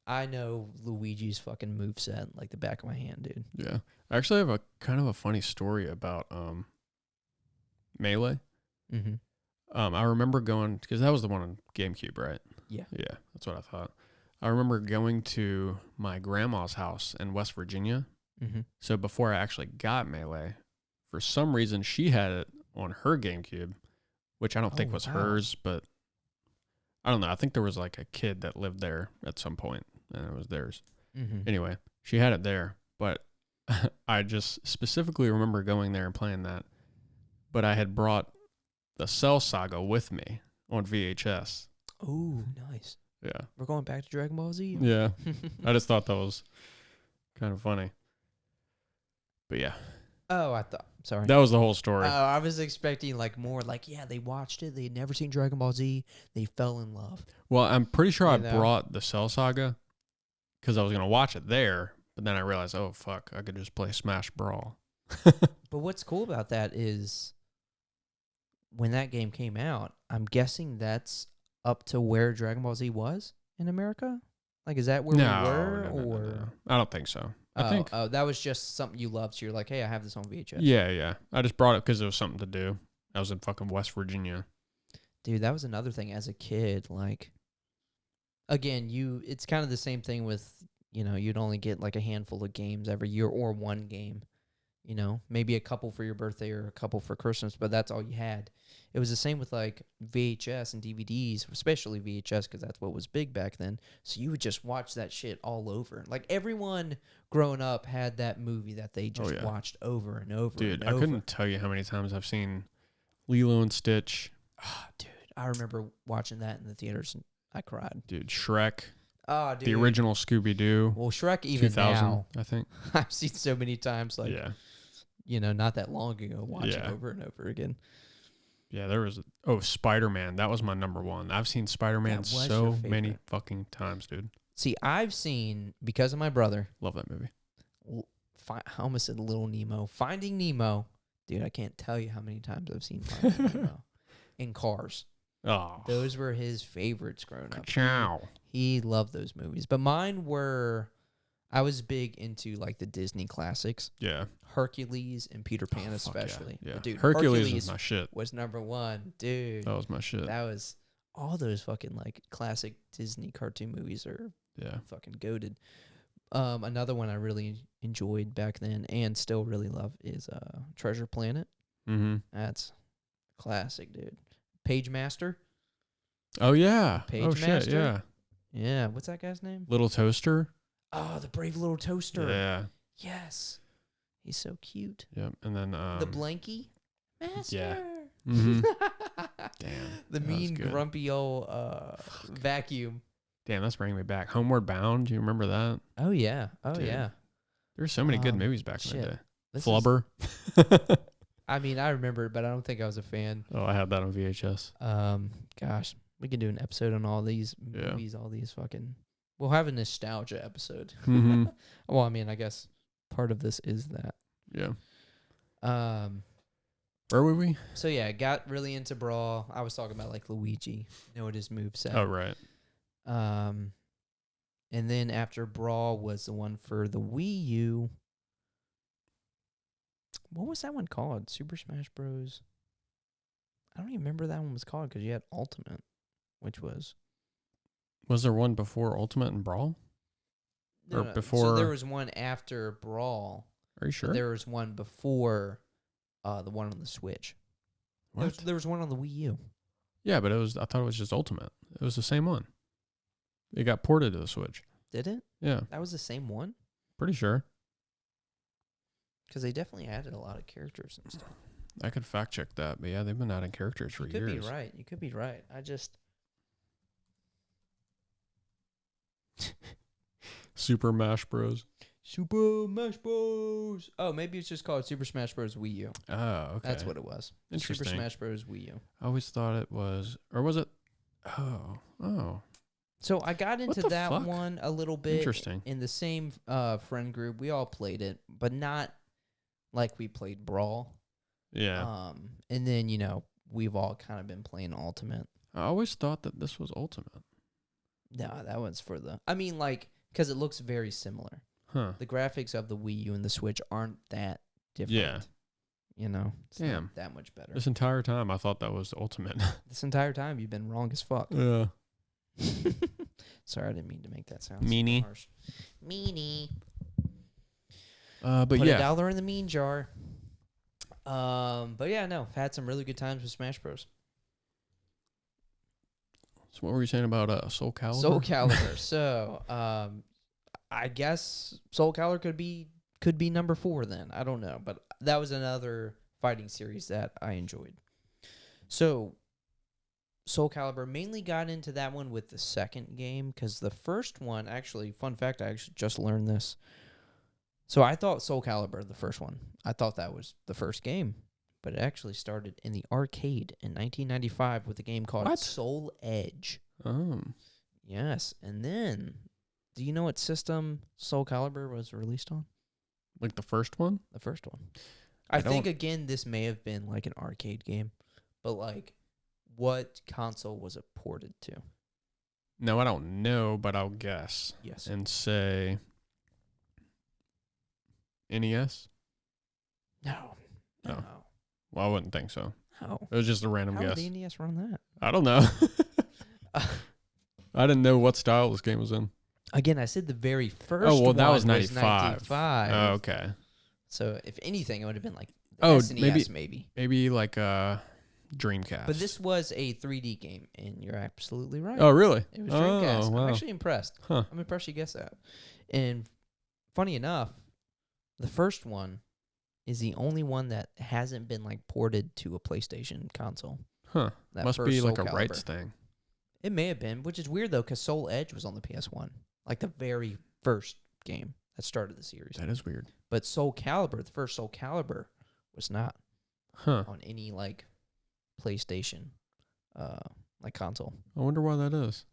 I know Luigi's fucking moveset like the back of my hand, dude.
Yeah. I actually have a kind of a funny story about Melee.
Mm-hmm.
I remember going, because that was the one on GameCube, right?
Yeah.
Yeah, that's what I thought. I remember going to my grandma's house in West Virginia.
Mm-hmm.
So before I actually got Melee, for some reason she had it on her GameCube, which I don't think was hers, but I don't know. I think there was like a kid that lived there at some point, and it was theirs.
Mm-hmm.
Anyway, she had it there, but I just specifically remember going there and playing that. But I had brought the Cell Saga with me on VHS.
Oh, nice.
Yeah.
We're going back to Dragon Ball Z.
Yeah. I just thought that was kind of funny. But yeah.
Oh, sorry.
That was the whole story.
I was expecting like more like, yeah, they watched it. They had never seen Dragon Ball Z. They fell in love.
Well, I'm pretty sure I brought the Cell Saga because I was going to watch it there. But then I realized, oh, fuck, I could just play Smash Brawl.
But what's cool about that is when that game came out, I'm guessing that's up to where Dragon Ball Z was in America? Like, is that where we were?
No. I don't think so. I think
that was just something you loved. So you're like, hey, I have this on VHS.
Yeah. I just brought it because it was something to do. I was in fucking West Virginia.
Dude, that was another thing as a kid. Like, again, it's kind of the same thing with, you'd only get like a handful of games every year or one game. Maybe a couple for your birthday or a couple for Christmas, but that's all you had. It was the same with like VHS and DVDs, especially VHS because that's what was big back then. So you would just watch that shit all over. Like everyone growing up had that movie that they just watched over and over.
Dude,
and over.
I couldn't tell you how many times I've seen Lilo and Stitch.
Oh, dude, I remember watching that in the theaters and I cried.
Dude, Shrek.
Oh, dude.
The original Scooby-Doo.
Well, Shrek even
2000,
now,
I think.
I've seen so many times. Like, not that long ago, watching
Yeah.
over and over again.
Yeah, there was... Spider-Man. That was my number one. I've seen Spider-Man so many fucking times, dude.
See, I've seen, because of my brother...
Love that movie.
I almost said Little Nemo. Finding Nemo. Dude, I can't tell you how many times I've seen Finding Nemo. In cars.
Oh.
Those were his favorites growing up.
Ciao.
He loved those movies. But mine were... I was big into, like, the Disney classics.
Yeah.
Hercules and Peter Pan especially.
Yeah.
But dude,
Hercules was my shit.
Was number one. Dude.
That was my shit.
That was... All those fucking, like, classic Disney cartoon movies are fucking goated. Another one I really enjoyed back then and still really love is Treasure Planet.
Mm-hmm.
That's classic, dude. Page Master.
Oh, yeah.
Page
Master. Shit, yeah.
Yeah. What's that guy's name?
Little Toaster.
Oh, the brave little toaster.
Yeah.
Yes. He's so cute.
Yep. And then
the Blanky Master.
Yeah. Mm-hmm. Damn.
The mean, grumpy old vacuum.
Damn, that's bringing me back. Homeward Bound. Do you remember that?
Oh, yeah. Oh,
Dude.
yeah.
There were so many good movies back in the day. Flubber.
I mean, I remember it, but I don't think I was a fan.
Oh, I had that on VHS.
Gosh, we could do an episode on all these movies, all these fucking... We'll have a nostalgia episode.
Mm-hmm.
Well, I mean, I guess part of this is that.
Yeah. Where were we?
So, yeah, got really into Brawl. I was talking about, like, Luigi. You know what his moveset.
Oh, right.
And then after Brawl was the one for the Wii U. What was that one called? Super Smash Bros. I don't even remember that one was called because you had Ultimate, which was...
Was there one before Ultimate and Brawl?
No, before? So there was one after Brawl.
Are you sure?
There was one before the one on the Switch.
What?
There was one on the Wii U.
Yeah, but I thought it was just Ultimate. It was the same one. It got ported to the Switch.
Did it?
Yeah.
That was the same one?
Pretty sure.
Because they definitely added a lot of characters and stuff.
I could fact check that, but yeah, they've been adding characters for years.
You could be right. You could be right. I just...
Super Smash Bros.
Super Smash Bros. Oh, maybe it's just called Super Smash Bros. Wii U.
Oh, okay.
That's what it was.
Interesting.
Super Smash Bros. Wii U.
I always thought it was... Or was it... Oh.
So I got into that one a little bit.
Interesting.
In the same friend group. We all played it, but not like we played Brawl.
Yeah.
And then, we've all kind of been playing Ultimate.
I always thought that this was Ultimate.
No, that one's for the... I mean, like, because it looks very similar.
Huh.
The graphics of the Wii U and the Switch aren't that different.
Yeah.
It's not that much better.
This entire time, I thought that was the Ultimate.
This entire time, you've been wrong as fuck.
Yeah.
Sorry, I didn't mean to make that sound
Meanie.
so harsh. Meanie.
But
Put
yeah.
$1 in the mean jar. But yeah, no. I've had some really good times with Smash Bros.
So what were you saying about Soul Calibur?
Soul Calibur. So, I guess Soul Calibur could be number 4 then. I don't know. But that was another fighting series that I enjoyed. So, Soul Calibur mainly got into that one with the second game because the first one, actually, fun fact, I actually just learned this. So I thought Soul Calibur, the first one, I thought that was the first game. But it actually started in the arcade in 1995 with a game called Soul Edge.
Oh.
Yes. And then, do you know what system Soul Calibur was released on?
Like the first one?
The first one. I think, again, this may have been like an arcade game. But, like, what console was it ported to?
No, I don't know, but I'll guess.
Yes.
And say NES?
No.
Well, I wouldn't think so.
No.
It was just a random
How
guess.
would the NES run that?
I don't know. I didn't know what style this game was in.
Again, I said the very first
one. Oh, well, that
one
was 95. Oh, okay.
So, if anything, it would have been like
SNES,
maybe.
Maybe like Dreamcast.
But this was a 3D game, and you're absolutely right.
Oh, really?
It was Dreamcast.
Oh, wow.
I'm actually impressed.
Huh.
I'm impressed you guessed that. And funny enough, the first one is the only one that hasn't been like ported to a PlayStation console.
Huh.
That
Must be like a rights thing.
It may have been, which is weird though, because Soul Edge was on the PS1, like the very first game that started the series.
That is weird.
But Soul Calibur, the first Soul Calibur, was not on any like PlayStation like console.
I wonder why that is.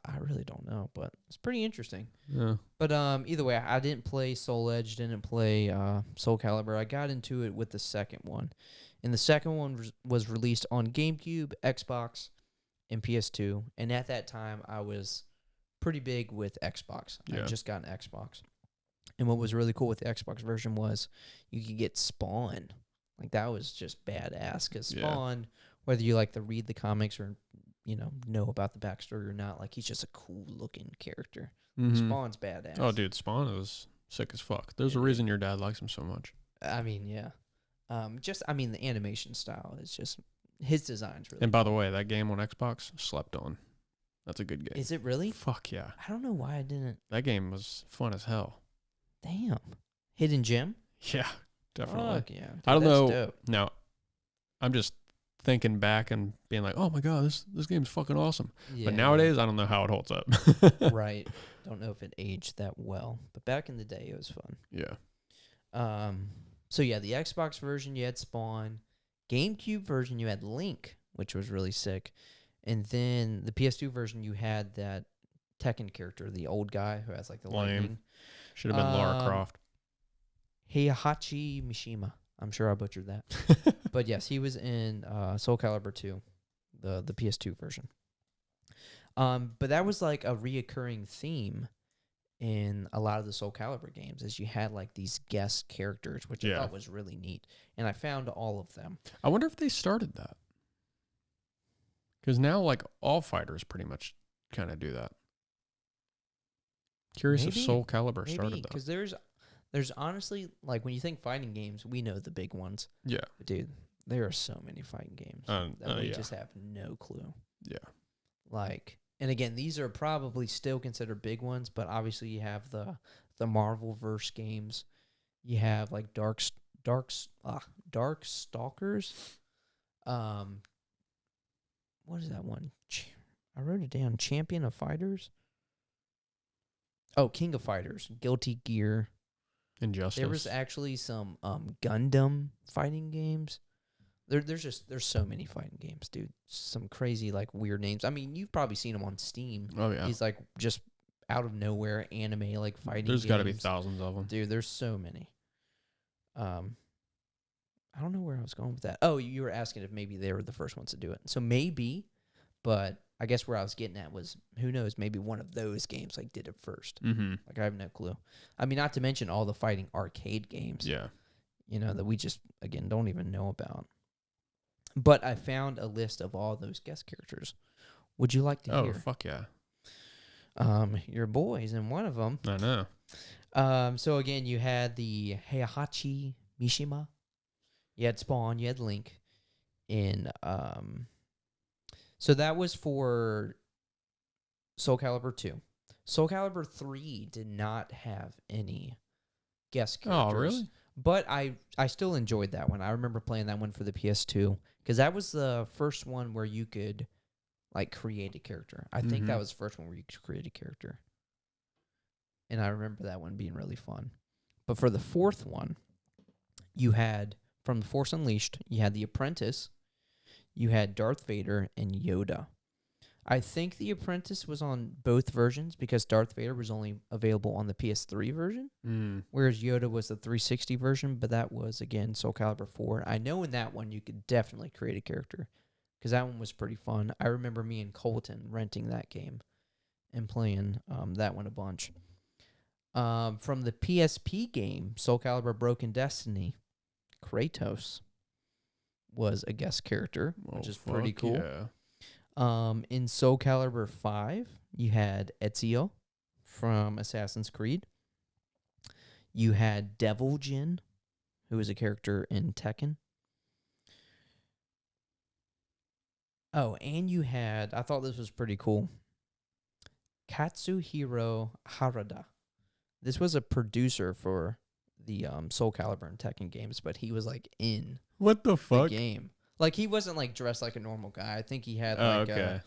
I really don't know, but it's pretty interesting.
Yeah.
But either way, I didn't play Soul Edge, didn't play Soul Calibur. I got into it with the second one. And the second one was released on GameCube, Xbox, and PS2. And at that time, I was pretty big with Xbox.
Yeah.
I just got an Xbox. And what was really cool with the Xbox version was you could get Spawn. Like, that was just badass. Because Spawn, whether you like to read the comics or know about the backstory or not, like, he's just a cool-looking character.
Mm-hmm.
Spawn's badass.
Oh, dude, Spawn is sick as fuck. There's a reason your dad likes him so much.
I mean, yeah. The animation style is just, his design's really
And by the way, that game on Xbox, slept on. That's a good game.
Is it really?
Fuck yeah.
I don't know why I didn't.
That game was fun as hell.
Damn. Hidden Gem?
Yeah, definitely.
Fuck yeah. Dude,
I don't know.
Dope.
No, I'm just thinking back and being like, oh my God, this game's fucking awesome.
Yeah.
But nowadays, I don't know how it holds up.
Right. Don't know if it aged that well. But back in the day, it was fun.
Yeah.
So yeah, the Xbox version, you had Spawn. GameCube version, you had Link, which was really sick. And then the PS2 version, you had that Tekken character, the old guy who has like the lightning.
Should have been Lara Croft.
Heihachi Mishima. I'm sure I butchered that. But yes, he was in Soul Calibur 2, the PS2 version. But that was like a reoccurring theme in a lot of the Soul Calibur games, is you had like these guest characters, which I thought was really neat. And I found all of them.
I wonder if they started that. Because now like all fighters pretty much kind of do that. Curious if Soul Calibur started that.
Because there's honestly, like, when you think fighting games, we know the big ones.
Yeah.
But dude, there are so many fighting games that we just have no clue.
Yeah.
Like, and again, these are probably still considered big ones, but obviously you have the Marvel-verse games. You have like Dark Stalkers. What is that one? I wrote it down. Champion of Fighters. Oh, King of Fighters. Guilty Gear.
Injustice.
There was actually some Gundam fighting games. There's so many fighting games, dude. Some crazy, like, weird names. I mean, you've probably seen them on Steam.
Oh, yeah.
These, like, just out of nowhere anime, like, fighting games.
There's got to be thousands of them.
Dude, there's so many. I don't know where I was going with that. Oh, you were asking if maybe they were the first ones to do it. So maybe, but I guess where I was getting at was, who knows, maybe one of those games, like, did it first.
Mm-hmm.
Like, I have no clue. I mean, not to mention all the fighting arcade games.
Yeah.
that we just, again, don't even know about. But I found a list of all those guest characters. Would you like to hear?
Oh, fuck yeah.
Your boys, and one of them.
I know.
So again, you had the Heihachi Mishima. You had Spawn. You had Link. So that was for Soul Calibur 2. Soul Calibur 3 did not have any guest characters.
Oh, really?
But I still enjoyed that one. I remember playing that one for the PS2 because that was the first one where you could create a character. I think that was the first one where you could create a character. And I remember that one being really fun. But for the fourth one, you had, from The Force Unleashed, you had The Apprentice, you had Darth Vader, and Yoda. I think The Apprentice was on both versions because Darth Vader was only available on the PS3 version, whereas Yoda was the 360 version, but that was, again, Soul Calibur 4. I know in that one you could definitely create a character because that one was pretty fun. I remember me and Colton renting that game and playing that one a bunch. From the PSP game, Soul Calibur Broken Destiny, Kratos was a guest character, which is pretty cool.
Yeah.
In Soul Calibur 5, you had Ezio from Assassin's Creed. You had Devil Jin, who was a character in Tekken. Oh, and you had, I thought this was pretty cool, Katsuhiro Harada. This was a producer for the Soul Calibur and Tekken games, but he was in
What the fuck?
the game. He wasn't dressed like a normal guy. I think he had a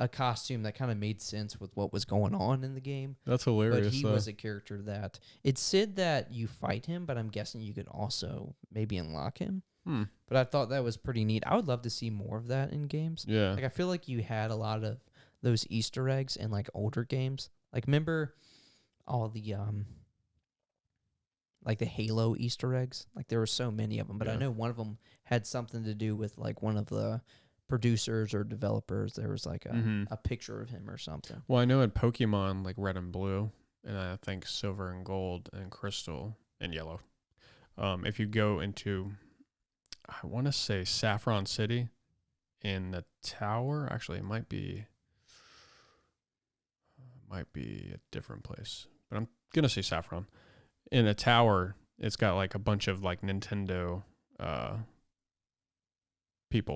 costume that kind of made sense with what was going on in the game.
That's hilarious.
But he was a character that it said that you fight him, but I'm guessing you could also maybe unlock him. But I thought that was pretty neat. I would love to see more of that in games.
Yeah.
I feel like you had a lot of those Easter eggs in older games. Remember all the the Halo Easter eggs? There were so many of them, but I know one of them had something to do with one of the producers or developers. There was a picture of him or something.
Well, I know in Pokemon Red and Blue, and I think Silver and Gold and Crystal and Yellow. If you go into, I want to say Saffron City in the tower, actually it might be a different place, but I'm gonna say Saffron. In the tower, it's got a bunch of Nintendo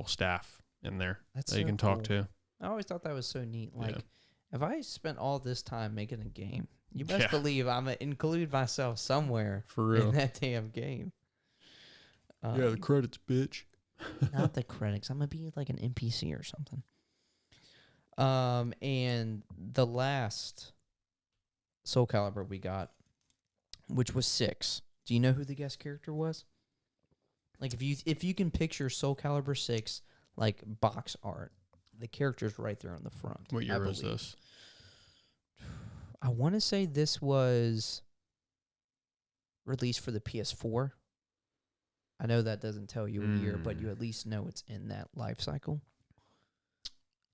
staff in there that you can talk to.
I always thought that was so neat. If I spent all this time making a game, you best believe I'm going to include myself somewhere
For real.
in that damn game.
The credits, bitch.
Not the credits. I'm going to be an NPC or something. And the last Soul Calibur we got, which was 6. Do you know who the guest character was? If you can picture Soul Calibur 6 box art, the character's right there on the front.
What year was this?
I want to say this was released for the PS4. I know that doesn't tell you a year, but you at least know it's in that life cycle.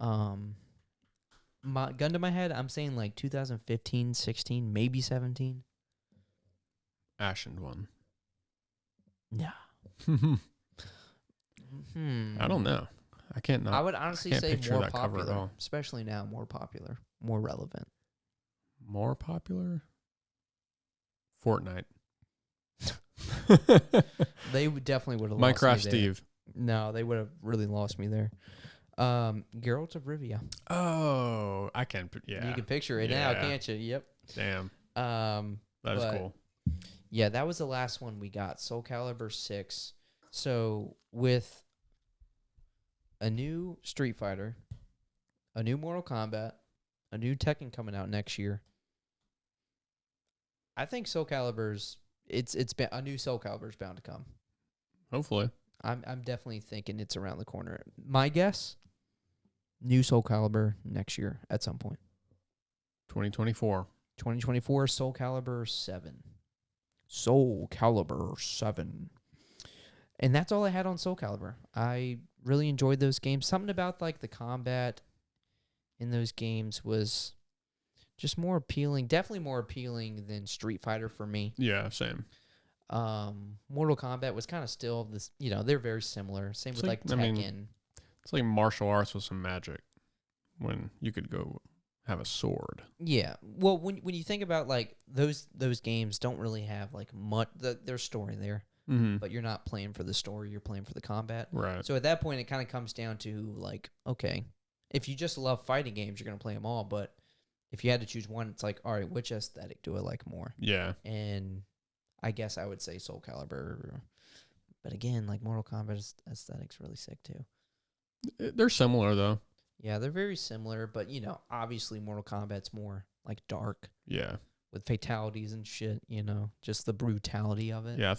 Gun to my head, I'm saying 2015, 16, maybe 17.
Ashen one.
Yeah.
I don't know. I can't.
I would honestly say more popular,
especially
now. More popular, more relevant.
More popular. Fortnite.
They definitely would have.
Minecraft Steve.
No, they would have really lost me there. Geralt of Rivia.
Oh, I can. Yeah,
you can picture it now, can't you? Yep.
Damn. That is cool.
Yeah, that was the last one we got. Soul Calibur 6. So with a new Street Fighter, a new Mortal Kombat, a new Tekken coming out next year, I think Soul Calibur's a new Soul Calibur's bound to come.
Hopefully.
I'm definitely thinking it's around the corner. My guess, new Soul Calibur next year at some point.
2024.
2024 Soul Calibur 7. Soul Calibur 7. And that's all I had on Soul Calibur. I really enjoyed those games. Something about the combat in those games was just more appealing. Definitely more appealing than Street Fighter for me.
Yeah, same.
Mortal Kombat was kind of still this, they're very similar. Same with like Tekken.
I mean, it's like martial arts with some magic when you could go have a sword.
Yeah. Well, when you think about like those games don't really have like much there's story there, but you're not playing for the story, you're playing for the combat.
Right.
So at that point, it kind of comes down to like, okay, if you just love fighting games, you're gonna play them all. But if you had to choose one, it's like, all right, which aesthetic do I like more?
Yeah.
And I guess I would say Soul Calibur. But again, like Mortal Kombat aesthetic's really sick too.
They're similar though.
Yeah, they're very similar, but obviously Mortal Kombat's more like dark.
Yeah.
With fatalities and shit, just the brutality of it.
Yeah,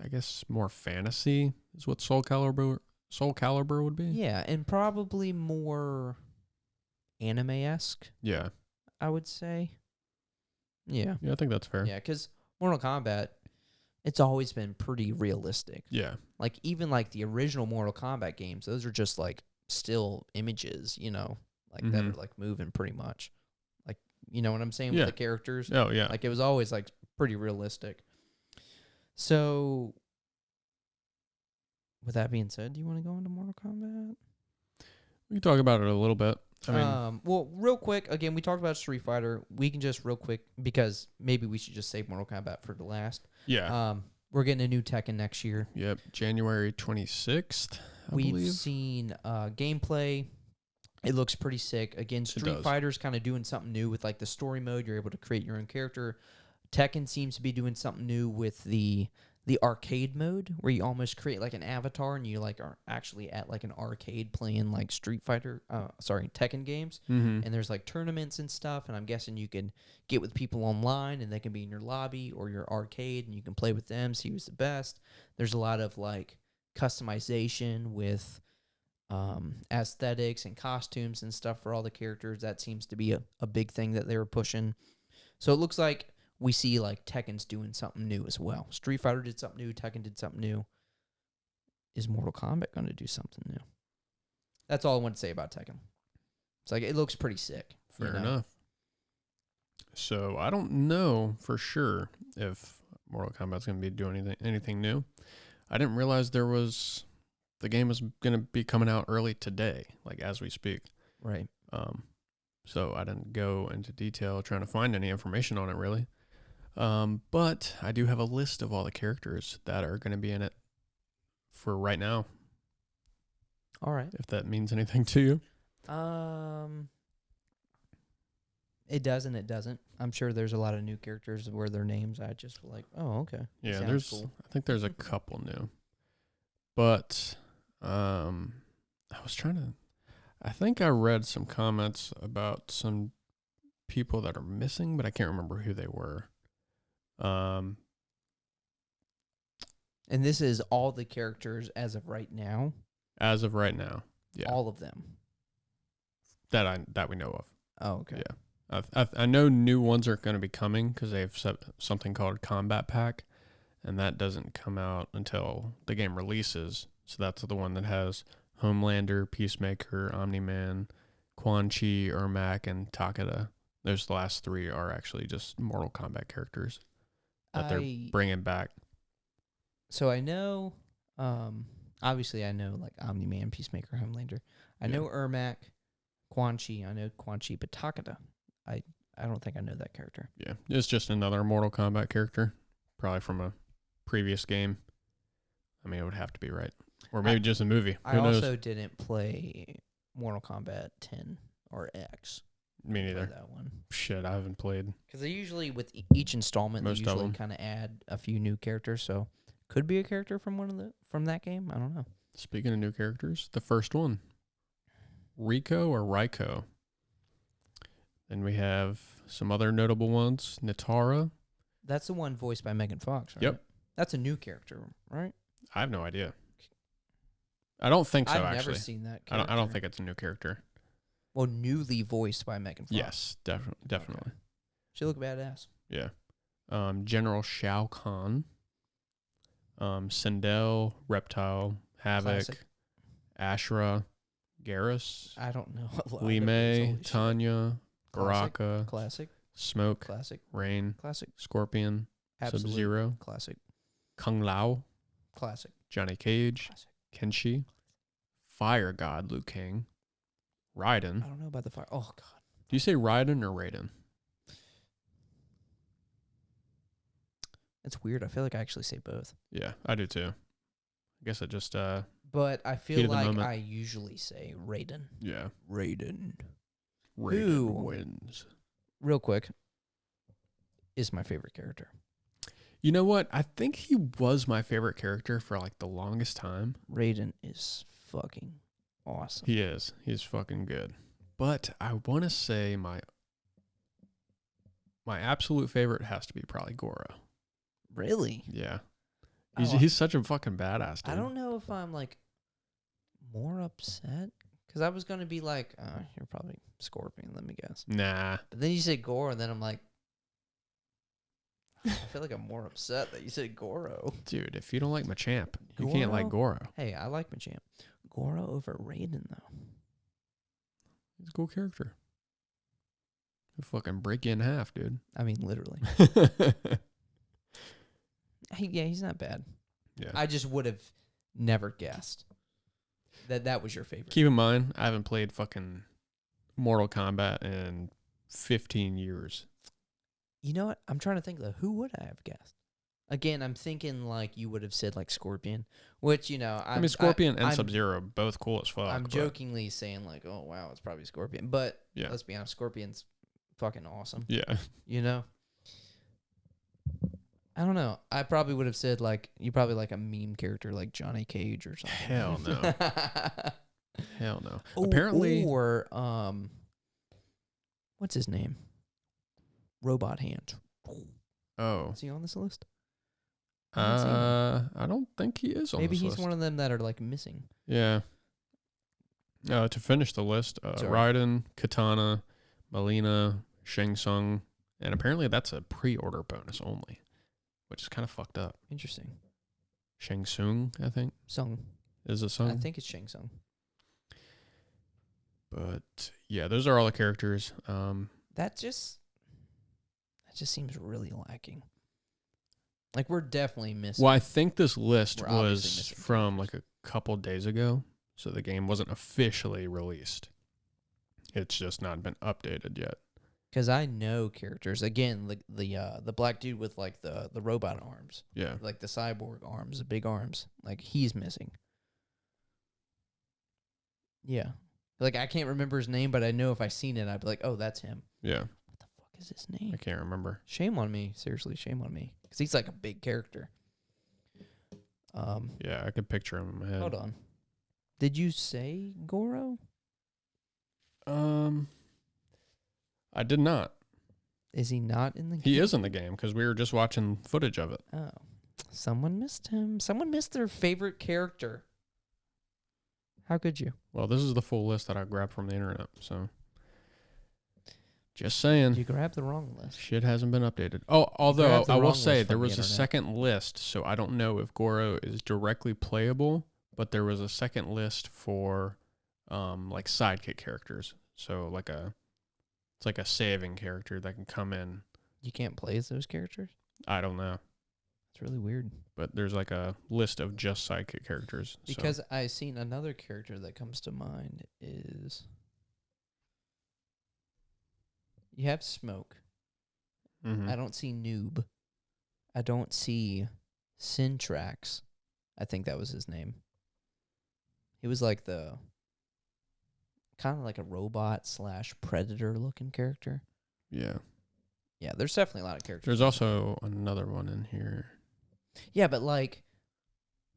I guess more fantasy is what Soul Calibur would be.
Yeah, and probably more anime-esque.
Yeah.
I would say. Yeah.
Yeah, I think that's fair.
Yeah, because Mortal Kombat, it's always been pretty realistic.
Yeah.
Like, even like the original Mortal Kombat games, those are just like still images, that are like moving pretty much. Like, you know what I'm saying with the characters?
Oh, yeah.
Like, it was always like pretty realistic. So, with that being said, do you want to go into Mortal Kombat?
We can talk about it a little bit. I mean,
well, real quick, again, we talked about Street Fighter. We can just real quick, because maybe we should just save Mortal Kombat for the last.
Yeah.
We're getting a new Tekken next year.
Yep, January 26th, I believe.
We've seen gameplay. It looks pretty sick. Again, Street Fighter's kind of doing something new with like the story mode. You're able to create your own character. Tekken seems to be doing something new with the arcade mode, where you almost create like an avatar and you like are actually at like an arcade playing like Tekken games. And there's like tournaments and stuff, and I'm guessing you can get with people online and they can be in your lobby or your arcade and you can play with them, see who's the best. There's a lot of like customization with aesthetics and costumes and stuff for all the characters. That seems to be a big thing that they were pushing. So it looks like we see like Tekken's doing something new as well. Street Fighter did something new. Tekken did something new. Is Mortal Kombat going to do something new? That's all I want to say about Tekken. It's like, it looks pretty sick.
Fair enough. So I don't know for sure if Mortal Kombat's going to be doing anything new. I didn't realize the game was going to be coming out early today, like as we speak.
Right.
So I didn't go into detail trying to find any information on it really. But I do have a list of all the characters that are going to be in it for right now.
All right.
If that means anything to you.
It does and it doesn't. I'm sure there's a lot of new characters where their names I just like, oh, okay.
Yeah,
cool.
I think there's a couple new. But I think I read some comments about some people that are missing, but I can't remember who they were.
And this is all the characters as of right now?
As of right now, yeah.
All of them?
That we know of.
Oh, okay.
Yeah. I know new ones are going to be coming because they have something called Combat Pack, and that doesn't come out until the game releases. So that's the one that has Homelander, Peacemaker, Omni-Man, Quan Chi, Ermac, and Takeda. Those last three are actually just Mortal Kombat characters that they're bringing back.
So I know, obviously I know like Omni-Man, Peacemaker, Homelander. I know Ermac, Quan Chi. I know Quan Chi, but Takeda, I don't think I know that character.
Yeah, it's just another Mortal Kombat character, probably from a previous game. I mean, it would have to be, right? Or maybe just a movie. Who knows?
Also didn't play Mortal Kombat 10 or X.
Me neither.
That one.
Shit, I haven't played.
Because they usually, with each installment, they usually kind of add a few new characters. So, could be a character from from that game. I don't know.
Speaking of new characters, the first one, Rico or Ryko. Then we have some other notable ones. Nitara.
That's the one voiced by Megan Fox, right?
Yep.
That's a new character, right?
I have no idea. I don't think so,
I've
actually.
never seen that character.
I don't think it's a new character.
Well, newly voiced by Megan Fox.
Yes, definitely.
Okay. She look badass.
Yeah. General Shao Kahn. Sindel, Reptile, Havoc,
Classic.
Ashra, Garrus.
I don't know.
Li Mei, Tanya,
Classic.
Baraka,
Classic.
Smoke,
Classic.
Rain,
Classic.
Scorpion, Sub-Zero,
classic.
Kung Lao,
Classic.
Johnny Cage,
Classic.
Kenshi, Fire God Liu Kang, Raiden.
I don't know about the fire. Oh God.
Do you say Raiden or Raiden?
It's weird. I feel like I actually say both.
Yeah, I do too. I guess it just
But I feel
heat of the
like
moment.
I usually say Raiden.
Yeah.
Raiden.
Raiden
Who?
wins.
Real quick, is my favorite character.
You know what? I think he was my favorite character for like the longest time.
Raiden is fucking awesome.
He is. He's fucking good. But I want to say my absolute favorite has to be probably Goro.
Really?
Yeah.
Oh,
He's such a fucking badass, dude.
I don't know if I'm like more upset because I was gonna be like, you're probably Scorpion. Let me guess.
Nah.
But then you said Goro, and then I'm like, I feel like I'm more upset that you said Goro.
Dude, if you don't like Machamp, you
Goro?
can't like Goro.
Hey, I like Machamp. Goro over Raiden though.
He's a cool character. He'll fucking break you in half, dude.
I mean, literally. He's not bad.
Yeah.
I just would have never guessed that was your favorite.
Keep in mind, I haven't played fucking Mortal Kombat in 15 years.
You know what? I'm trying to think though. Who would I have guessed? Again, I'm thinking like you would have said like Scorpion, which
I mean, Scorpion and Sub-Zero both cool as fuck.
I'm jokingly saying like, oh wow, it's probably Scorpion, but
yeah,
let's be honest, Scorpion's fucking awesome.
Yeah,
you know. I don't know. I probably would have said like you probably like a meme character like Johnny Cage or something.
Hell no. Hell no. Apparently,
or what's his name? Robot Hand.
Oh,
Is he on this list?
I don't think he is on
Maybe
this
he's
list.
one of them that are like missing.
Yeah. To finish the list, Raiden, Katana, Melina, Shang Tsung, and apparently that's a pre-order bonus only, which is kind of fucked up.
Interesting.
Shang Tsung, I think.
Sung.
Is it Tsung?
I think it's Shang Tsung.
But yeah, those are all the characters.
That just seems really lacking. Like we're definitely missing.
Well, I think this list
We're obviously
was
missing
from like a couple days ago, so the game wasn't officially released. It's just not been updated yet.
Because I know characters. Again, the black dude with like the robot arms.
Yeah.
Like the cyborg arms, the big arms. Like he's missing. Yeah. Like I can't remember his name, but I know if I seen it, I'd be like, oh, that's him.
Yeah.
What the fuck is his name?
I can't remember.
Shame on me. Seriously, shame on me. Because he's like a big character.
Yeah, I could picture him in my head.
Hold on. Did you say Goro?
I did not.
Is he not in the game?
He is in the game because we were just watching footage of it.
Oh. Someone missed him. Someone missed their favorite character. How could you?
Well, this is the full list that I grabbed from the internet, so just saying.
You grabbed the wrong list.
Shit hasn't been updated. Oh, although I will say there was a
internet.
second list, so I don't know if Goro is directly playable, but there was a second list for like sidekick characters. So it's like a saving character that can come in.
You can't play as those characters?
I don't know.
It's really weird.
But there's like a list of just sidekick characters.
Because I seen another character that comes to mind is you have Smoke.
Mm-hmm.
I don't see Noob. I don't see Syntrax. I think that was his name. He was like the kind of like a robot / predator looking character.
Yeah.
Yeah, there's definitely a lot of characters.
There's also another one in here.
Yeah, but like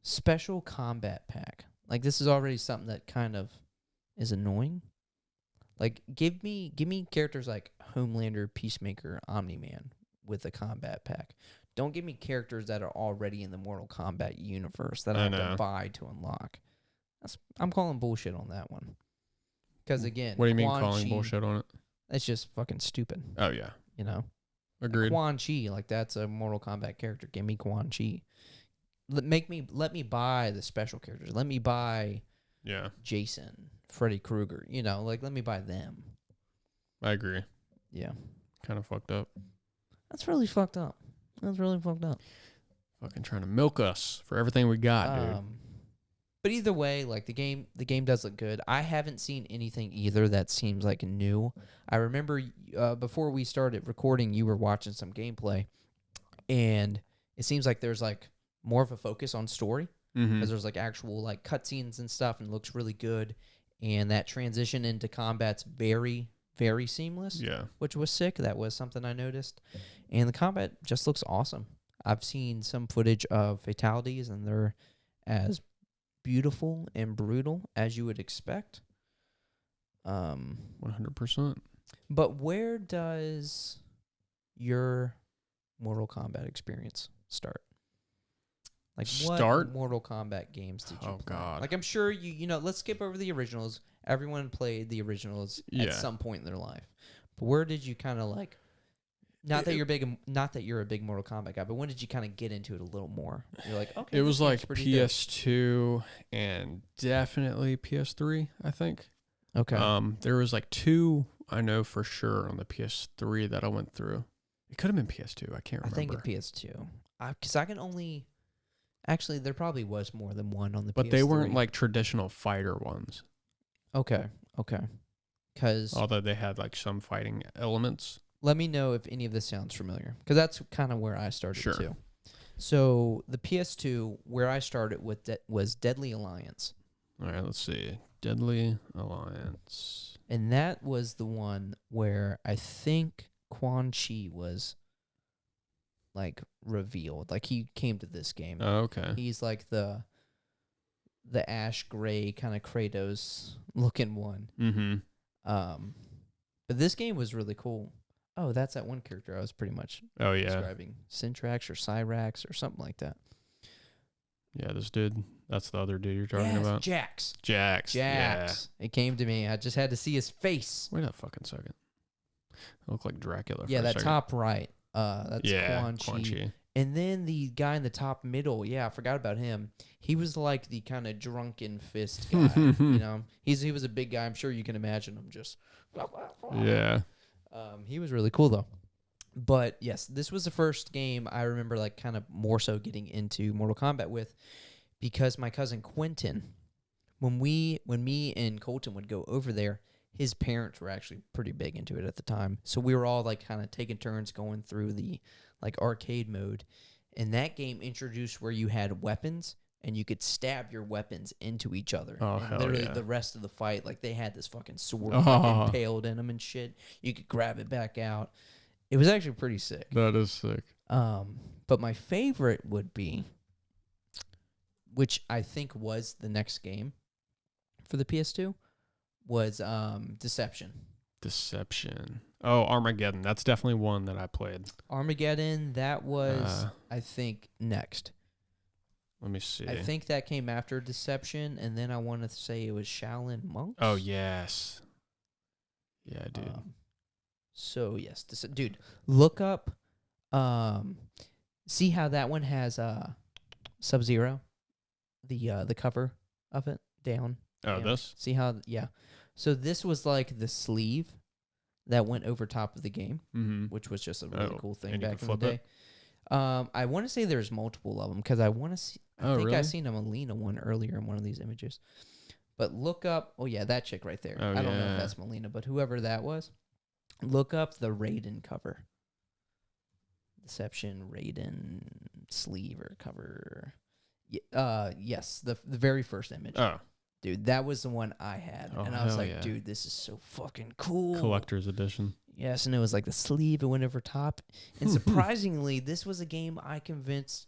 special combat pack. Like this is already something that kind of is annoying. Like give me characters like Homelander, Peacemaker, Omni-Man with a combat pack. Don't give me characters that are already in the Mortal Kombat universe that I have to buy to unlock. I'm calling bullshit on that one. Because again,
what do you mean calling bullshit on it?
That's just fucking stupid.
Oh yeah,
you know.
Agreed.
Quan Chi, like that's a Mortal Kombat character. Give me Quan Chi. Let me buy the special characters. Let me buy Jason, Freddy Krueger. You know, like let me buy them.
I agree.
Yeah.
Kind of fucked up.
That's really fucked up. That's really fucked up.
Fucking trying to milk us for everything we got, dude.
But either way, like the game does look good. I haven't seen anything either that seems like new. I remember before we started recording, you were watching some gameplay, and it seems like there's like more of a focus on story because there's like actual like cutscenes and stuff, and it looks really good. And that transition into combat's very, very seamless.
Yeah,
which was sick. That was something I noticed, and the combat just looks awesome. I've seen some footage of fatalities, and they're as beautiful and brutal as you would expect.
100%.
But where does your Mortal Kombat experience start? Like what Mortal Kombat games did you play?
God.
Like I'm sure you know, let's skip over the originals. Everyone played the originals at some point in their life. But where did you kind of like not that you're a big Mortal Kombat guy, but when did you kind of get into it a little more? You're like, okay.
It was like PS2 and definitely PS3, I think.
Okay.
There was like 2 I know for sure on the PS3 that I went through. It could have been PS2. I can't remember.
I think it's PS2. Because I can only... Actually, there probably was more than one on the PS3.
But they weren't like traditional fighter ones.
Okay.
Although they had like some fighting elements.
Let me know if any of this sounds familiar, because that's kind of where I started too. So the PS2, where I started with was Deadly Alliance.
All right, let's see. Deadly Alliance.
And that was the one where I think Quan Chi was like revealed. Like he came to this game.
Oh, okay.
He's like the ash gray kind of Kratos looking one. But this game was really cool. Oh, that's that one character I was pretty much describing. Syntrax or Cyrax or something like that.
Yeah, this dude. That's the other dude you're talking about.
Jax.
Yeah.
It came to me. I just had to see his face.
Wait a fucking second. I look like Dracula.
Yeah, that top right. That's Quan Chi. And then the guy in the top middle, I forgot about him. He was like the kind of drunken fist guy. You know, he was a big guy. I'm sure you can imagine him just.
Yeah.
He was really cool though. But yes, this was the first game I remember like kind of more so getting into Mortal Kombat with, because my cousin Quentin, when me and Colton would go over there, his parents were actually pretty big into it at the time. So we were all like kind of taking turns going through the like arcade mode. And that game introduced where you had weapons and you could stab your weapons into each other.
Oh,
and
hell
literally
yeah.
the rest of the fight, like they had this fucking sword impaled in them and shit. You could grab it back out. It was actually pretty sick.
That is sick.
But my favorite would be, which I think was the next game for the PS2, was Deception. Oh, Armageddon.
That's definitely one that I played.
Armageddon, that was, I think, next.
Let me see.
I think that came after Deception, and then I want to say it was Shaolin Monks.
Oh, yes. Yeah, dude.
So, yes. Dude, look up, see how that one has Sub-Zero, the cover of it, down.
Oh, this?
See how, So this was like the sleeve that went over top of the game, which was just a really cool thing back in the day. I want to say there's multiple of them because I want to see. I think I seen a Melina one earlier in one of these images. But look up. Oh yeah, that chick right there. I don't know if that's Melina, but whoever that was, look up the Raiden cover. Deception Raiden sleeve or cover. Yes, the very first image.
Oh.
Dude, that was the one I had.
Oh,
and I was like, dude, this is so fucking cool.
Collector's edition.
Yes, and it was like the sleeve, it went over top. And surprisingly, this was a game I convinced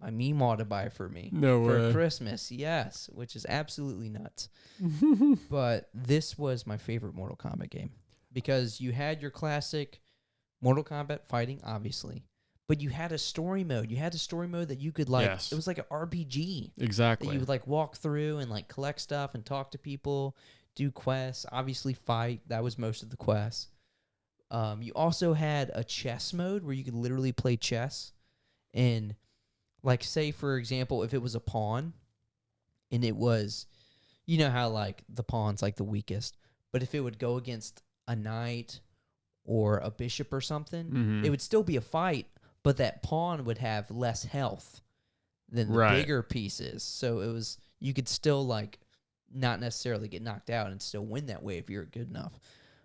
my Meemaw to buy for me. For Christmas, yes, which is absolutely nuts. But this was my favorite Mortal Kombat game. Because you had your classic Mortal Kombat fighting, obviously. But you had a story mode. You had a story mode that you could like. It was like an RPG.
Exactly.
That you would like walk through and like collect stuff and talk to people, do quests. Obviously, fight. That was most of the quests. You also had a chess mode where you could literally play chess, and like say for example, if it was a pawn, and it was, you know how like the pawn's like the weakest, but if it would go against a knight or a bishop or something, it would still be a fight. but that pawn would have less health than the bigger pieces. So it was, you could still like not necessarily get knocked out and still win that way if you're good enough.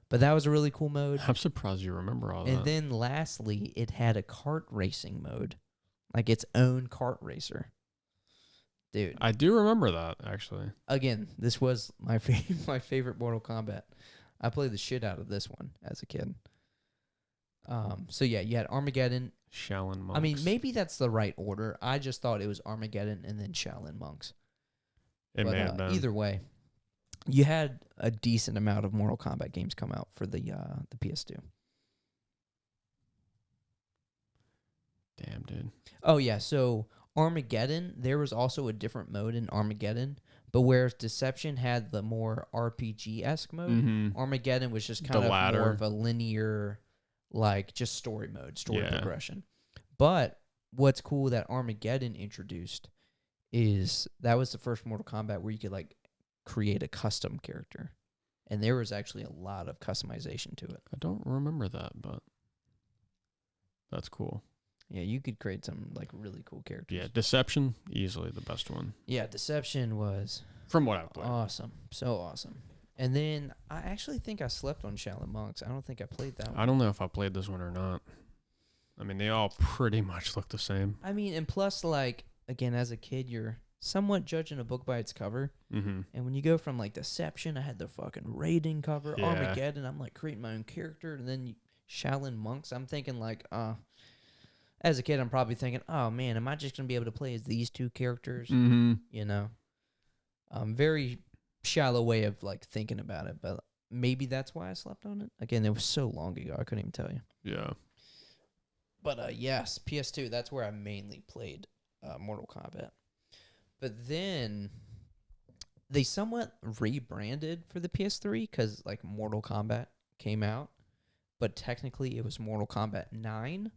But that was a really cool mode.
I'm surprised you remember all that.
And then lastly, it had a kart racing mode, like its own kart racer. Dude,
I do remember that, actually.
Again, this was my my favorite Mortal Kombat. I played the shit out of this one as a kid. So yeah, you had Armageddon.
Shaolin Monks.
I mean, maybe that's the right order. I just thought it was Armageddon and then Shaolin Monks.
It may have been.
Either way, you had a decent amount of Mortal Kombat games come out for the PS2.
Damn, dude.
Oh yeah, so Armageddon, there was also a different mode in Armageddon, but whereas Deception had the more RPG-esque mode, Armageddon was just kind of more of a linear, like just story mode, progression. But what's cool that Armageddon introduced is that was the first Mortal Kombat where you could like create a custom character. And there was actually a lot of customization to it.
I don't remember that, but that's cool.
Yeah, you could create some like really cool characters.
Yeah, Deception, easily the best one.
Yeah, Deception was
from what I've played.
Awesome. So awesome. And then I actually think I slept on Shaolin Monks. I don't think I played that one.
I don't know if I played this one or not. I mean, they all pretty much look the same.
I mean, and plus, like, again, as a kid, you're somewhat judging a book by its cover.
Mm-hmm.
And when you go from, like, Deception, I had the fucking Raiden cover, Armageddon, I'm, like, creating my own character. And then Shaolin Monks, I'm thinking, like, as a kid, I'm probably thinking, oh, man, am I just going to be able to play as these two characters?
Mm-hmm.
You know? Very shallow way of, like, thinking about it. But maybe that's why I slept on it. Again, it was so long ago, I couldn't even tell you.
Yeah.
But, yes, PS2, that's where I mainly played Mortal Kombat. But then they somewhat rebranded for the PS3 because, like, Mortal Kombat came out. But technically, it was Mortal Kombat 9.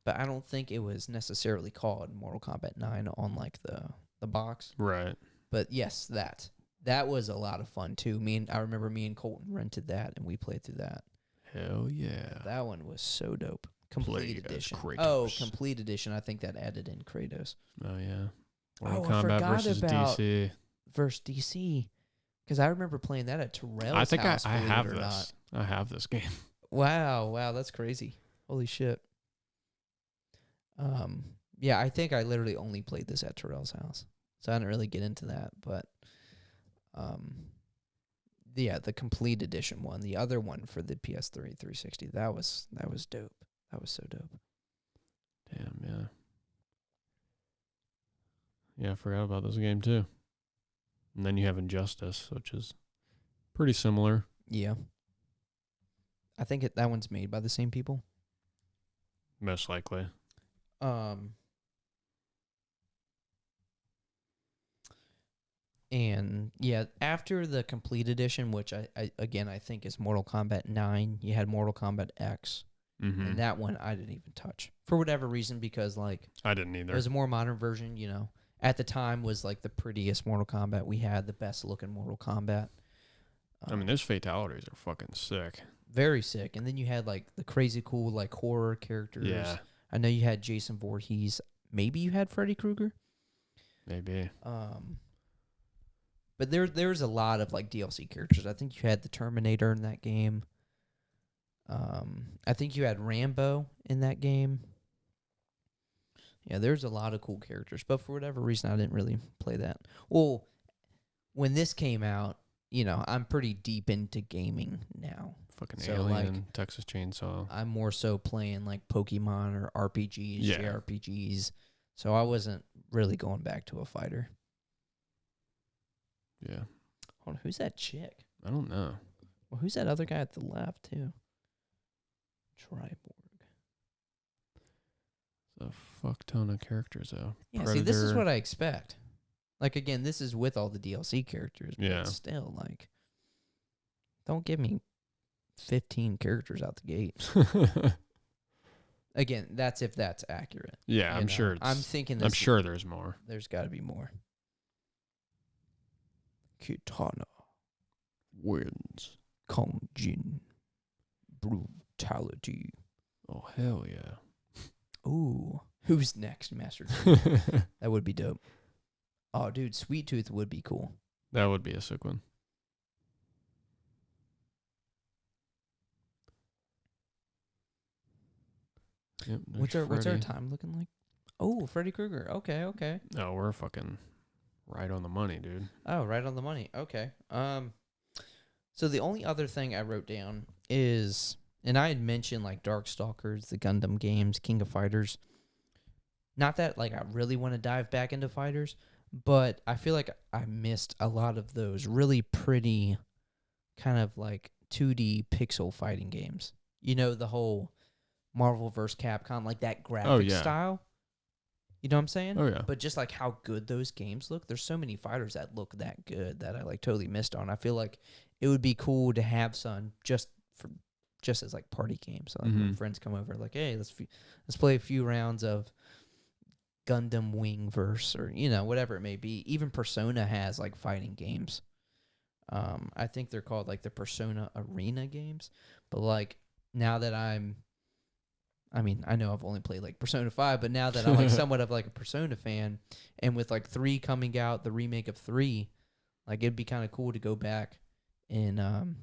But I don't think it was necessarily called Mortal Kombat 9 on, like, the box.
Right.
But, yes, that was a lot of fun, too. I remember me and Colton rented that, and we played through that.
Hell yeah.
That one was so dope. Complete edition.
Kratos.
Oh, complete edition. I think that added in Kratos.
Oh, yeah.
Mortal Kombat versus DC. Versus DC. Because I remember playing that at Terrell's
I think
house,
I have this. I have this game.
Wow, that's crazy. Holy shit. Yeah, I think I literally only played this at Terrell's house. So I didn't really get into that, but yeah, the complete edition one, the other one for the PS3 360, that was dope. That was so dope.
Damn, yeah. Yeah, I forgot about this game too. And then you have Injustice, which is pretty similar.
Yeah. I think that one's made by the same people.
Most likely.
And yeah, after the complete edition, which I think is Mortal Kombat 9, you had Mortal Kombat X.
Mm-hmm.
And that one I didn't even touch for whatever reason, because like
I didn't either.
It was a more modern version, you know. At the time was like the prettiest Mortal Kombat we had, the best looking Mortal Kombat.
I mean, those fatalities are fucking sick.
Very sick. And then you had like the crazy cool like horror characters.
Yeah.
I know you had Jason Voorhees. Maybe you had Freddy Krueger.
Maybe.
But there's a lot of like DLC characters. I think you had the Terminator in that game. I think you had Rambo in that game. Yeah, there's a lot of cool characters, but for whatever reason, I didn't really play that. Well, when this came out, you know, I'm pretty deep into gaming now.
Fucking so Alien, like, Texas Chainsaw.
I'm more so playing like Pokemon or RPGs, JRPGs. So I wasn't really going back to a fighter.
Yeah.
Hold on, who's that chick?
I don't know.
Well, who's that other guy at the left, too? Triborg.
A fuck ton of characters, though.
Yeah, Predator. See, this is what I expect. Like, again, this is with all the DLC characters. But still, like, don't give me 15 characters out the gate. Again, that's if that's accurate.
Yeah, I'm sure.
I'm thinking.
I'm sure there's more.
There's got to be more. Kitana
wins.
Kong Jin. Brutality.
Oh, hell yeah.
Ooh. Who's next, Master Chief? That would be dope. Oh, dude, Sweet Tooth would be cool.
That would be a sick one. Yep,
what's our time looking like? Oh, Freddy Krueger. Okay.
No, we're fucking right on the money, dude.
Oh, right on the money. Okay. So the only other thing I wrote down is, and I had mentioned like Darkstalkers, the Gundam games, King of Fighters. Not that like I really want to dive back into fighters, but I feel like I missed a lot of those really pretty kind of like 2D pixel fighting games. You know, the whole Marvel vs. Capcom, like that graphic style. You know what I'm saying?
Oh, yeah.
But just like how good those games look, there's so many fighters that look that good that I like totally missed on. I feel like it would be cool to have some just as like party games. So, like when friends come over, like, hey, let's play a few rounds of Gundam Wingverse or, you know, whatever it may be. Even Persona has like fighting games. I think they're called like the Persona Arena games. But like now that I know I've only played like Persona 5, but now that I'm like somewhat of like a Persona fan, and with like 3 coming out, the remake of 3, like it'd be kind of cool to go back and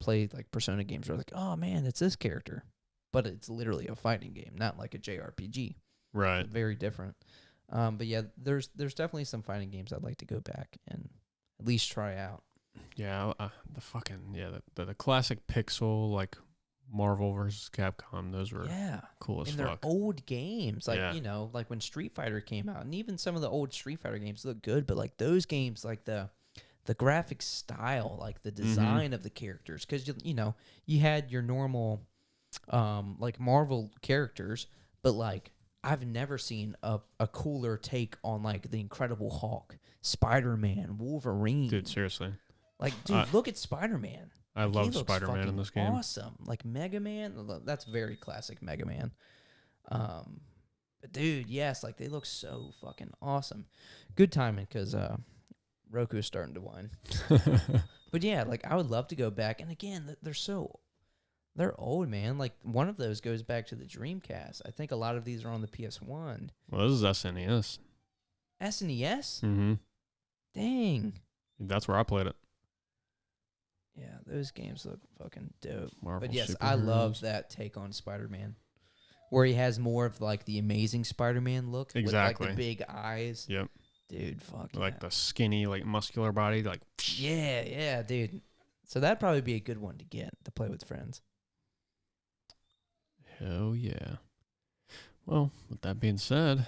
play like Persona games where like, oh man, it's this character. But it's literally a fighting game, not like a JRPG.
Right.
Very different. But yeah, there's definitely some fighting games I'd like to go back and at least try out.
Yeah, the classic pixel like Marvel versus Capcom, those were cool as
fuck.
And
they're old games, like you know, like when Street Fighter came out, and even some of the old Street Fighter games look good, but like those games, like the graphic style, like the design of the characters, because you know you had your normal like Marvel characters, but like I've never seen a cooler take on like the Incredible Hulk, Spider-Man, Wolverine.
Dude, seriously.
Like, dude, look at Spider-Man.
I love Spider-Man in this game.
Awesome. Like Mega Man, that's very classic Mega Man. But dude, yes, like they look so fucking awesome. Good timing because Roku is starting to whine. But yeah, like I would love to go back. And again, they're old, man. Like one of those goes back to the Dreamcast. I think a lot of these are on the PS1.
Well, this is SNES.
SNES?
Mm-hmm.
Dang.
That's where I played it.
Yeah, those games look fucking dope.
Marvel
but yes,
Superheroes.
I love that take on Spider-Man, where he has more of like the Amazing Spider-Man look,
exactly,
with like the big eyes.
Yep,
dude, fuck
like the skinny, like muscular body, like
yeah, dude. So that'd probably be a good one to get to play with friends.
Hell yeah. Well, with that being said,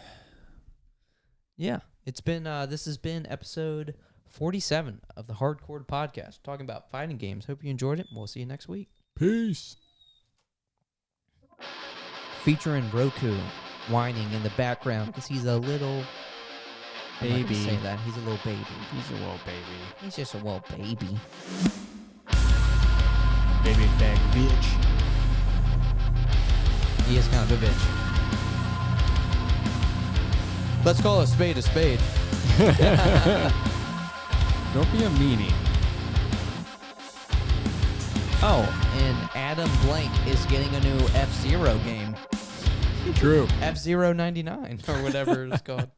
yeah, it's been this has been episode 47 of the Hardcore Podcast, talking about fighting games. Hope you enjoyed it. We'll see you next week.
Peace.
Featuring Roku whining in the background because he's a little baby. I'm not gonna say that. He's a little baby.
He's a little baby.
He's just a little baby.
Baby bag bitch.
He is kind of a bitch. Let's call a spade a spade.
Don't be a meanie.
Oh, and Adam Blank is getting a new F-Zero game.
True.
F-Zero 99 or whatever it's called.